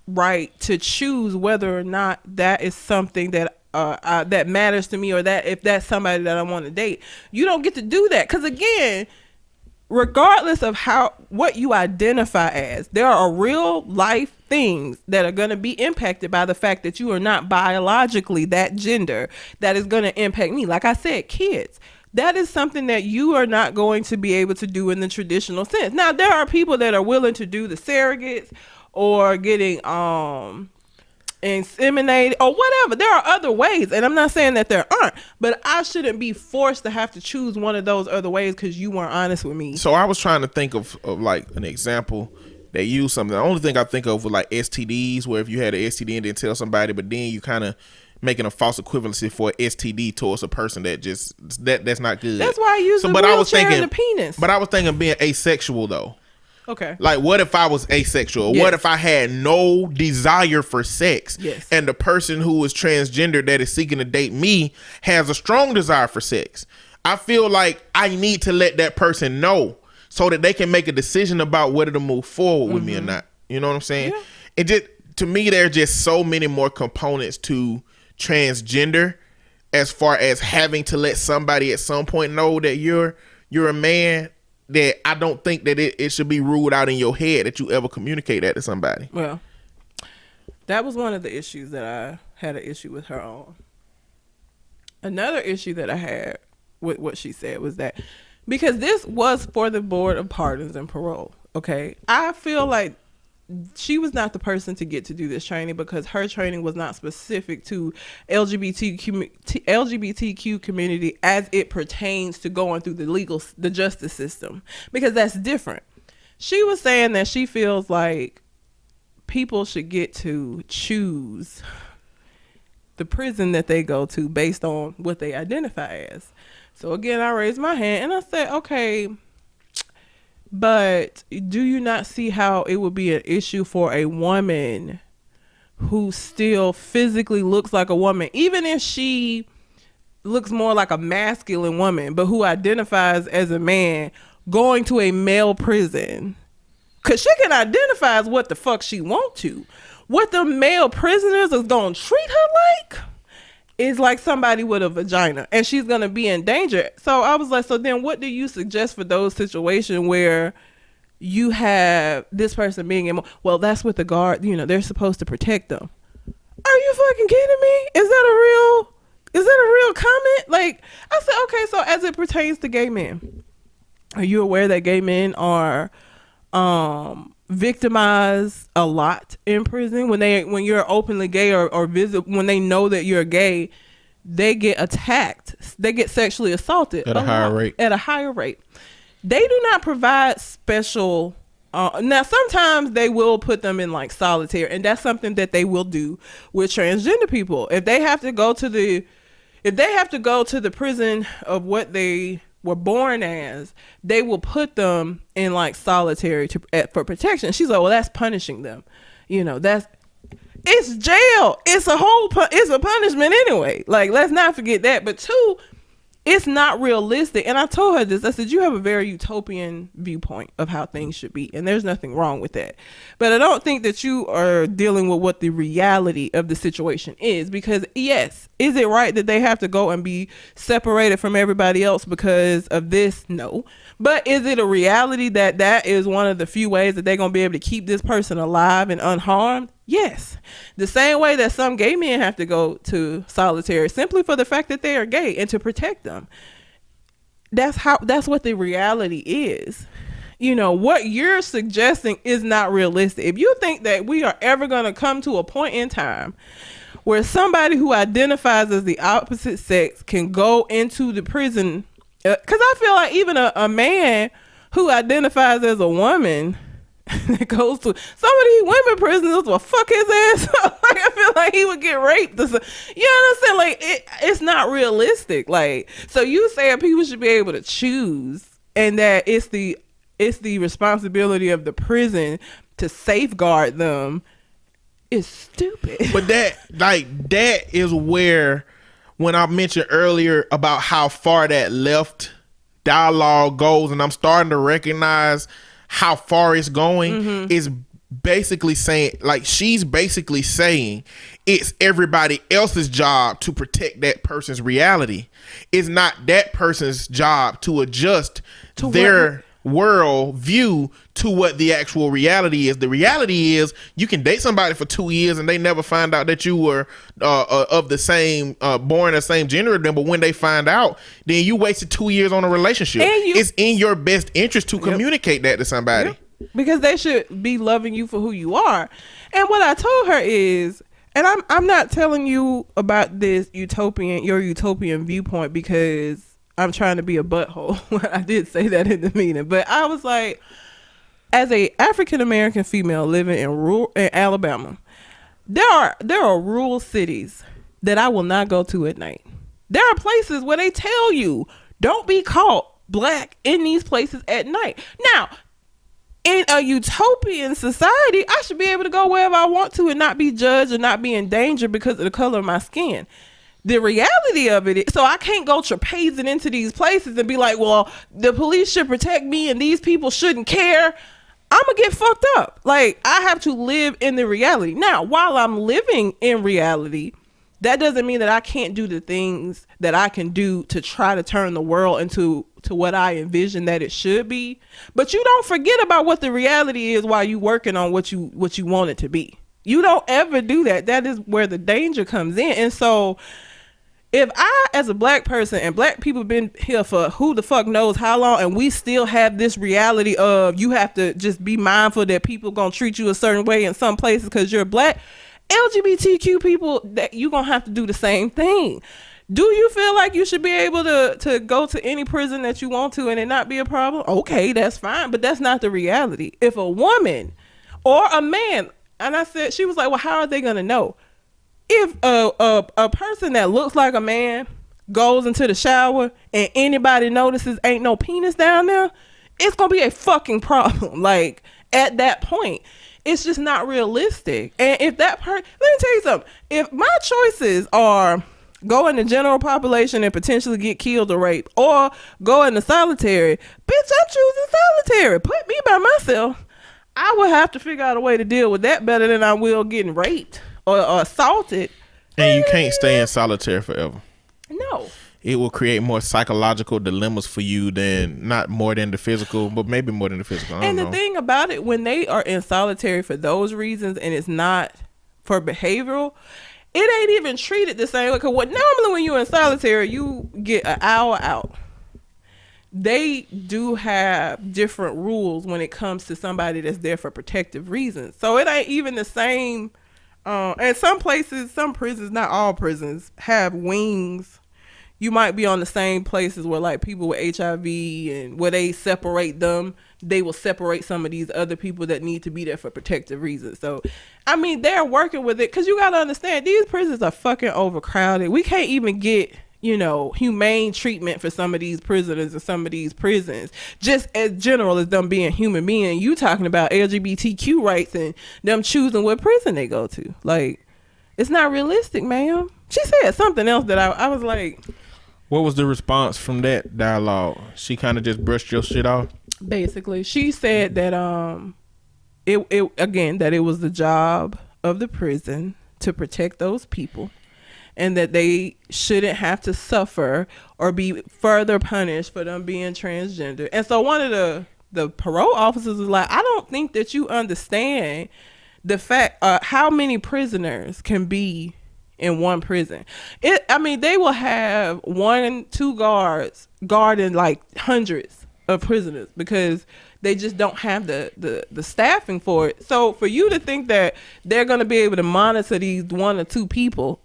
right to choose whether or not that is something that that matters to me, or that if that's somebody that I want to date. You don't get to do that because, again, regardless of what you identify as, there are real life things that are going to be impacted by the fact that you are not biologically that gender that is going to impact me. Like I said, kids. That is something that you are not going to be able to do in the traditional sense. Now, there are people that are willing to do the surrogates or getting inseminated or whatever. There are other ways, and I'm not saying that there aren't, but I shouldn't be forced to have to choose one of those other ways because you weren't honest with me. So I was trying to think of like an example that used something. The only thing I think of was like STDs, where if you had an STD and didn't tell somebody, but then you kind of making a false equivalency for STD towards a person that just that's not good. That's why I use the wheelchair and the penis. But I was thinking being asexual though. Okay. Like, what if I was asexual? Yes. What if I had no desire for sex? Yes. And the person who is transgender that is seeking to date me has a strong desire for sex. I feel like I need to let that person know so that they can make a decision about whether to move forward with me or not. You know what I'm saying? Yeah. It just, to me, there are just so many more components to transgender as far as having to let somebody at some point know that you're a man, that I don't think that it should be ruled out in your head that you ever communicate that to somebody. Well, that was one of the issues that I had an issue with her on. Another issue that I had with what she said was that because this was for the Board of Pardons and Parole, okay, I feel like she was not the person to get to do this training because her training was not specific to LGBTQ community as it pertains to going through the justice system, because that's different. She was saying that she feels like people should get to choose the prison that they go to based on what they identify as. So again, I raised my hand and I said, okay, But do you not see how it would be an issue for a woman who still physically looks like a woman, even if she looks more like a masculine woman, but who identifies as a man, going to a male prison? Because she can identify as what the fuck she want to. What the male prisoners is going to treat her like is like somebody with a vagina, and she's going to be in danger. So I was like, so then what do you suggest for those situations where you have this person being in, well, that's what the guard, they're supposed to protect them. Are you fucking kidding me? Is that a real comment? Like, I said, okay, so as it pertains to gay men, are you aware that gay men are victimized a lot in prison? When you're openly gay or visit, when they know that you're gay, they get attacked. They get sexually assaulted at a higher rate. They do not provide special. Now, sometimes they will put them in like solitary, and that's something that they will do with transgender people. If they have to go to the prison of what they were born as, they will put them in like solitary for protection. She's like, well, that's punishing them. It's jail. It's a punishment anyway. Like, let's not forget that. But two, it's not realistic. And I told her this. I said, you have a very utopian viewpoint of how things should be, and there's nothing wrong with that. But I don't think that you are dealing with what the reality of the situation is. Because yes, is it right that they have to go and be separated from everybody else because of this? No. But is it a reality that is one of the few ways that they're going to be able to keep this person alive and unharmed? Yes. The same way that some gay men have to go to solitary simply for the fact that they are gay and to protect them. That's what the reality is. What you're suggesting is not realistic. If you think that we are ever going to come to a point in time where somebody who identifies as the opposite sex can go into the prison, because I feel like even a man who identifies as a woman that goes to some of these women prisoners will fuck his ass up. Like, I feel like he would get raped. You know what I'm saying? Like, it's not realistic. Like, so you saying people should be able to choose, and that it's the responsibility of the prison to safeguard them, is stupid. But that is where, when I mentioned earlier about how far that left dialogue goes, and I'm starting to recognize how far it's going, is basically saying, like, she's basically saying it's everybody else's job to protect that person's reality. It's not that person's job to adjust to their world view to what the actual reality is. The reality is you can date somebody for 2 years and they never find out that you were of the same born the same gender as them, but when they find out, then you wasted 2 years on a relationship. It's in your best interest to communicate that to somebody. Because they should be loving you for who you are. And what I told her is, and I'm not telling you about your utopian viewpoint because I'm trying to be a butthole. I did say that in the meeting, but I was like, as a African American female living in Alabama, there are rural cities that I will not go to at night. There are places where they tell you don't be caught black in these places at night. Now, in a utopian society, I should be able to go wherever I want to and not be judged or not be in danger because of the color of my skin. The reality of it is, so I can't go trapezing into these places and be like, well, the police should protect me and these people shouldn't care. I'm gonna get fucked up. Like, I have to live in the reality. Now, while I'm living in reality, that doesn't mean that I can't do the things that I can do to try to turn the world into what I envision that it should be. But you don't forget about what the reality is while you working on what you want it to be. You don't ever do that. That is where the danger comes in. And so if I, as a black person, and black people been here for who the fuck knows how long, and we still have this reality of you have to just be mindful that people gonna treat you a certain way in some places because you're black, LGBTQ people, that you gonna have to do the same thing. Do you feel like you should be able to go to any prison that you want to and it not be a problem? Okay, that's fine, but that's not the reality. If a woman or a man, and I said, she was like, well, how are they gonna know? If a person that looks like a man goes into the shower and anybody notices ain't no penis down there, it's gonna be a fucking problem. Like at that point, it's just not realistic. And if that let me tell you something. If my choices are go in the general population and potentially get killed or raped, or go into solitary, bitch, I'm choosing solitary. Put me by myself. I would have to figure out a way to deal with that better than I will getting raped or assaulted. And you can't stay in solitary forever. No. It will create more psychological dilemmas for you than not more than the physical, but maybe more than the physical. I don't And the know. thing about it, when they are in solitary for those reasons and it's not for behavioral, it ain't even treated the same way. Because normally when you're in solitary, you get an hour out. They do have different rules when it comes to somebody that's there for protective reasons. So it ain't even the same. And some places, some prisons, not all prisons, have wings. You might be on the same places where like people with HIV and where they separate them, they will separate some of these other people that need to be there for protective reasons. So, I mean, they're working with it because you got to understand these prisons are fucking overcrowded. We can't even get, humane treatment for some of these prisoners and some of these prisons. Just as general as them being human beings, you talking about LGBTQ rights and them choosing what prison they go to. Like, it's not realistic, ma'am. She said something else that I was like... What was the response from that dialogue? She kind of just brushed your shit off? Basically, she said that it was the job of the prison to protect those people and that they shouldn't have to suffer or be further punished for them being transgender. And so one of the parole officers was like, I don't think that you understand the fact how many prisoners can be in one prison. They will have 1-2 guards guarding like hundreds of prisoners because they just don't have the staffing for it. So for you to think that they're going to be able to monitor these 1 or 2 people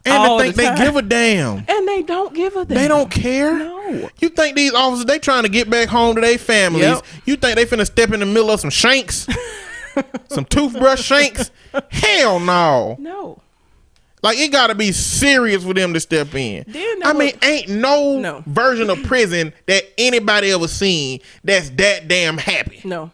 and to think they give a damn. And they don't give a damn. They don't care. No. You think these officers, they trying to get back home to their families. Yep. You think they finna step in the middle of some shanks? Some toothbrush shanks? Hell no. No. Like, it gotta be serious for them to step in. Ain't no version of prison that anybody ever seen that's that damn happy. No.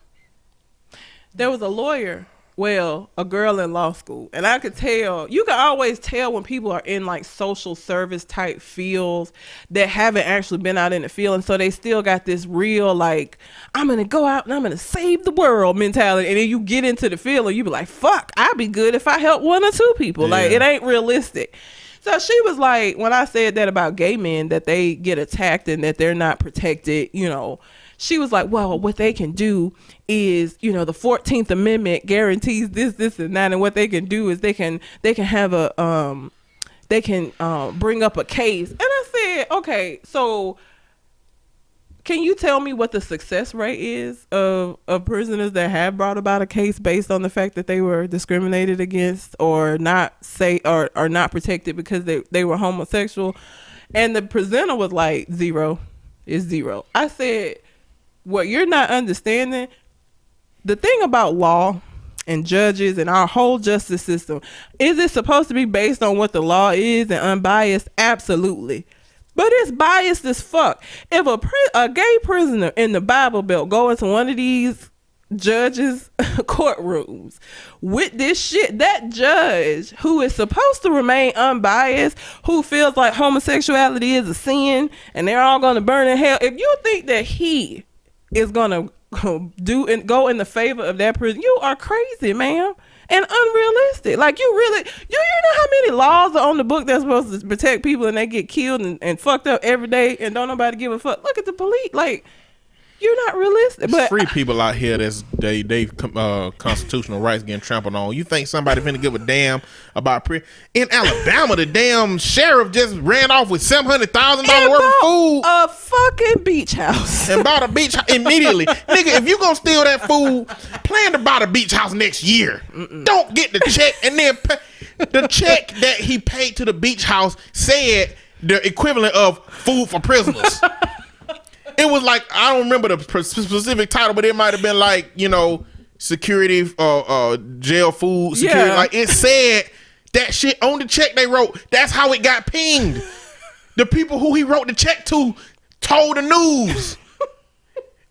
There was a lawyer, a girl in law school, and I could tell, you can always tell when people are in like social service type fields that haven't actually been out in the field, and so they still got this real like, I'm gonna go out and I'm gonna save the world mentality, and then you get into the field and you be like, fuck, I'd be good if I help 1 or 2 people. Yeah. Like, it ain't realistic. So she was like, when I said that about gay men, that they get attacked and that they're not protected, she was like, well, what they can do is, the 14th Amendment guarantees this, and that. And what they can do is they can have bring up a case. And I said, okay, so can you tell me what the success rate is of prisoners that have brought about a case based on the fact that they were discriminated against or not or not protected because they were homosexual? And the presenter was like, 0 is 0. I said, what you're not understanding, the thing about law and judges and our whole justice system, is it supposed to be based on what the law is and unbiased? Absolutely. But it's biased as fuck. If a gay prisoner in the Bible Belt go into one of these judges' courtrooms with this shit, that judge who is supposed to remain unbiased, who feels like homosexuality is a sin and they're all going to burn in hell, if you think that he is gonna go in the favor of that person, you are crazy, ma'am, and unrealistic. Like, you know how many laws are on the book that's supposed to protect people and they get killed and fucked up every day and don't nobody give a fuck? Look at the police. Like, you're not realistic. But free people out here that's they constitutional rights getting trampled on. You think somebody finna give a damn about in Alabama? The damn sheriff just ran off with $700,000 worth of food. A fucking beach house. And bought a beach house immediately. Nigga, if you gonna steal that food, plan to buy the beach house next year. Don't get the check and then the check that he paid to the beach house said the equivalent of food for prisoners. It was like, I don't remember the specific title, but it might have been like, security, jail food security. Yeah. Like, it said that shit on the check they wrote. That's how it got pinged. The people who he wrote the check to told the news.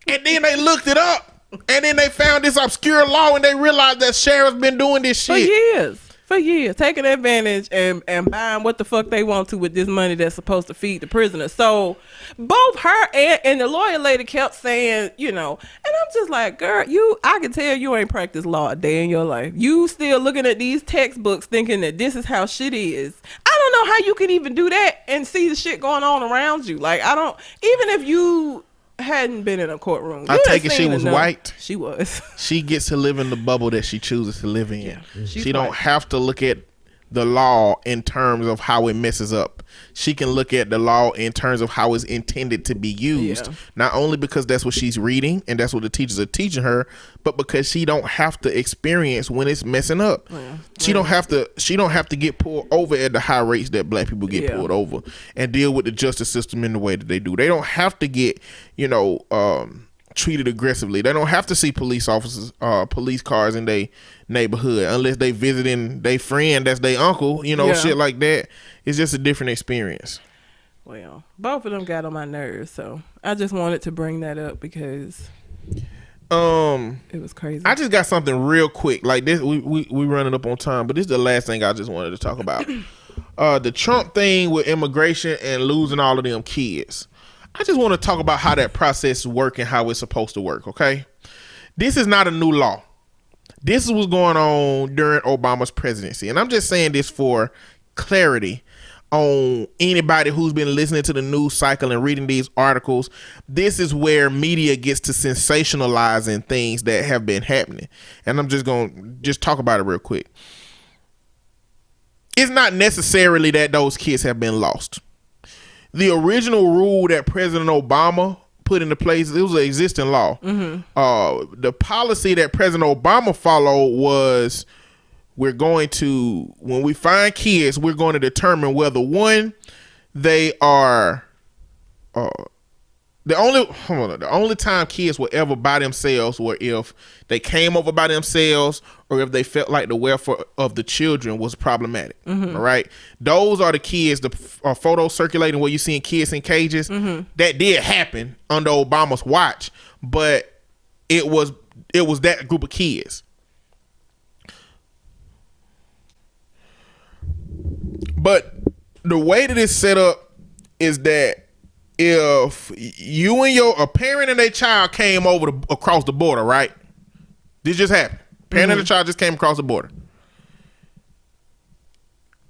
And then they looked it up. And then they found this obscure law and they realized that sheriff's been doing this shit. For years, taking advantage and buying what the fuck they want to with this money that's supposed to feed the prisoners. So both her and the lawyer lady kept saying, you know, and I'm just like, girl, I can tell you ain't practiced law a day in your life. You still looking at these textbooks thinking that this is how shit is. I don't know how you can even do that and see the shit going on around you. Like, even if you hadn't been in a courtroom. I take it she was white. She was. She gets to live in the bubble that she chooses to live in. Yeah, she don't have to look at the law in terms of how it messes up. She can look at the law in terms of how it's intended to be used. Yeah. Not only because that's what she's reading and that's what the teachers are teaching her, but because she don't have to experience when it's messing up. Yeah. She don't have to get pulled over at the high rates that black people get pulled over and deal with the justice system in the way that they do. They don't have to get, treated aggressively. They don't have to see police officers, police cars in their neighborhood unless they visiting their friend that's their uncle, shit like that. It's just a different experience. Well, both of them got on my nerves, so I just wanted to bring that up because it was crazy. I just got something real quick. Like this, we running up on time, but this is the last thing I just wanted to talk about. The Trump thing with immigration and losing all of them kids. I just want to talk about how that process works and how it's supposed to work, okay? This is not a new law. This is what's going on during Obama's presidency. And I'm just saying this for clarity on anybody who's been listening to the news cycle and reading these articles. This is where media gets to sensationalizing things that have been happening. And I'm just going to talk about it real quick. It's not necessarily that those kids have been lost. The original rule that President Obama put into place, it was an existing law. Mm-hmm. The policy that President Obama followed was when we find kids, we're going to determine whether one, they are the only time kids were ever by themselves were if they came over by themselves or if they felt like the welfare of the children was problematic. Mm-hmm. All right. Those are the kids, the photos circulating where you're seeing kids in cages. Mm-hmm. That did happen under Obama's watch, but it was that group of kids. But the way that it's set up is that if you and a parent and their child came over across the border, right? This just happened. Parent and the child just came across the border.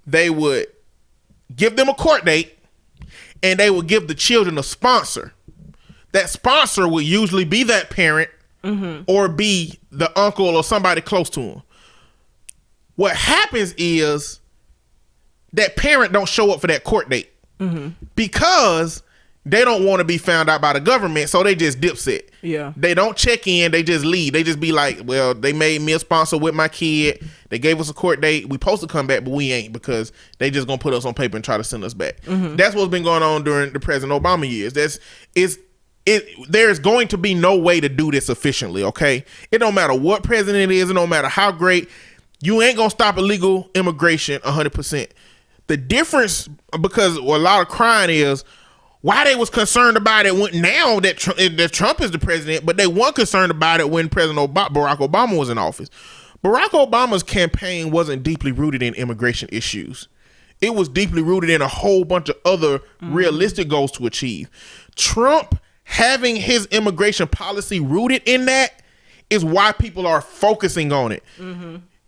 They would give them a court date and they would give the children a sponsor. That sponsor would usually be that parent or be the uncle or somebody close to him. What happens is that parent don't show up for that court date because they don't want to be found out by the government, so they just dipset. Yeah. They don't check in, they just leave. They just be like, well, they made me a sponsor with my kid. They gave us a court date. We supposed to come back, but we ain't because they just gonna put us on paper and try to send us back. That's what's been going on during the President Obama years. There's going to be no way to do this efficiently, okay? It don't matter what president it is, it don't matter how great, you ain't gonna stop illegal immigration 100%. The difference, because a lot of crying is, why they was concerned about it now that Trump is the president, but they weren't concerned about it when President Barack Obama was in office. Barack Obama's campaign wasn't deeply rooted in immigration issues. It was deeply rooted in a whole bunch of other realistic goals to achieve. Trump having his immigration policy rooted in that is why people are focusing on it.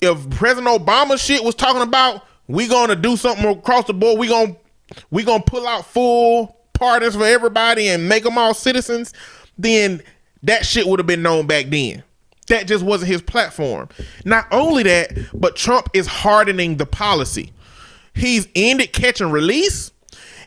If President Obama shit was talking about, we gonna do something across the board, we gonna pull out full pardons for everybody and make them all citizens, then that shit would have been known back then. That just wasn't his platform. Not only that, but Trump is hardening the policy. He's ended catch and release.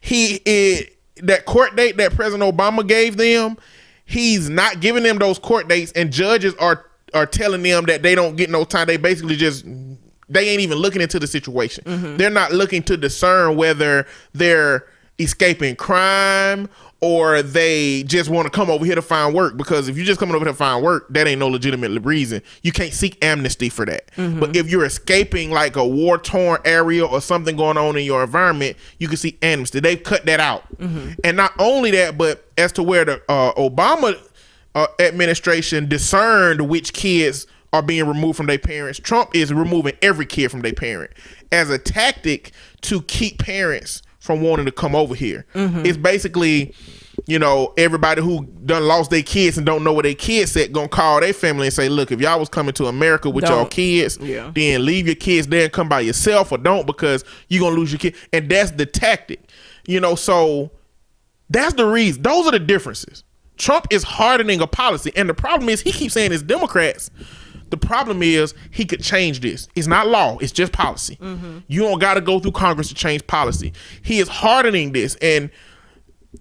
That court date that President Obama gave them, he's not giving them those court dates, and judges are telling them that they don't get no time. They basically they ain't even looking into the situation. They're not looking to discern whether they're escaping crime or they just want to come over here to find work, because if you're just coming over here to find work, that ain't no legitimate reason. You can't seek amnesty for that. But if you're escaping like a war-torn area or something going on in your environment, you can seek amnesty. They've cut that out. And not only that, but as to where the Obama administration discerned which kids are being removed from their parents. Trump is removing every kid from their parent as a tactic to keep parents from wanting to come over here. It's basically, you know, everybody who done lost their kids and don't know where their kids at gonna call their family and say, look, if y'all was coming to America with y'all kids, then leave your kids there and come by yourself, or don't, because you're gonna lose your kid. And that's the tactic, you know. So that's the reason. Those are the differences. Trump is hardening a policy, and the problem is he keeps saying it's Democrats. The problem is he could change this. It's not law. It's just policy. You don't got to go through Congress to change policy. He is hardening this, and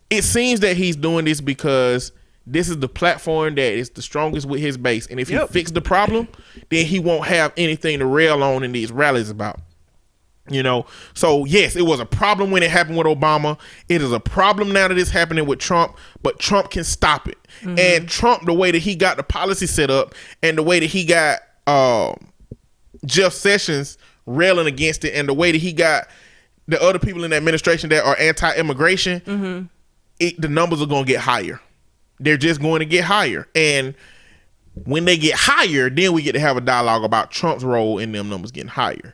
it seems that he's doing this because this is the platform that is the strongest with his base. And if he fix the problem, then he won't have anything to rail on in these rallies about. You know, so yes, it was a problem when it happened with Obama. It is a problem now that it's happening with Trump, but Trump can stop it. And Trump, the way that he got the policy set up and the way that he got Jeff Sessions railing against it, and the way that he got the other people in the administration that are anti-immigration, the numbers are going to get higher. They're just going to get higher. And when they get higher, then we get to have a dialogue about Trump's role in them numbers getting higher.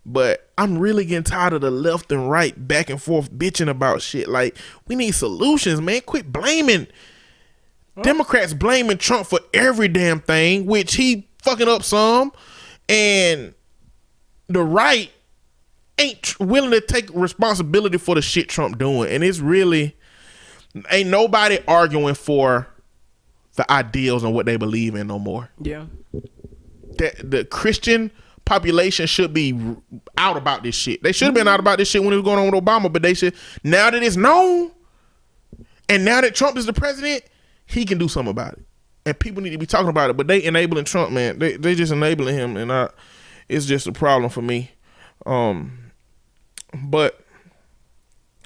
But I'm really getting tired of the left and right back and forth bitching about shit. Like, we need solutions, man. Quit blaming. Democrats blaming Trump for every damn thing, which he fucking up some. And the right ain't willing to take responsibility for the shit Trump doing. And it's really, ain't nobody arguing for the ideals and what they believe in no more. Yeah. The Christian population should be out about this shit. They should have been out about this shit when it was going on with Obama, but they should, now that it's known and now that Trump is the president, he can do something about it. And people need to be talking about it, but they enabling Trump, man. They just enabling him, and it's just a problem for me. But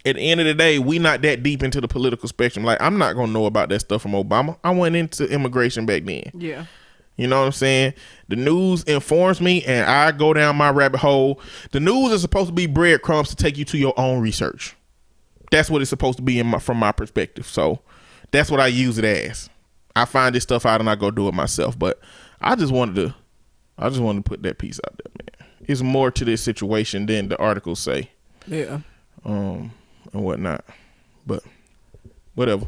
at the end of the day, we not that deep into the political spectrum. Like, I'm not gonna know about that stuff from Obama. I went into immigration back then. Yeah. You know what I'm saying? The news informs me, and I go down my rabbit hole. The news is supposed to be breadcrumbs to take you to your own research. That's what it's supposed to be from my perspective. So that's what I use it as. I find this stuff out and I go do it myself. But I just wanted to put that piece out there, man. It's more to this situation than the articles say. Yeah. And whatnot. But whatever.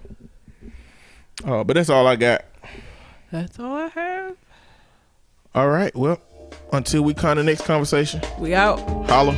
But that's all I got. That's all I have. All right. Well, until we kind of next conversation. We out. Holla.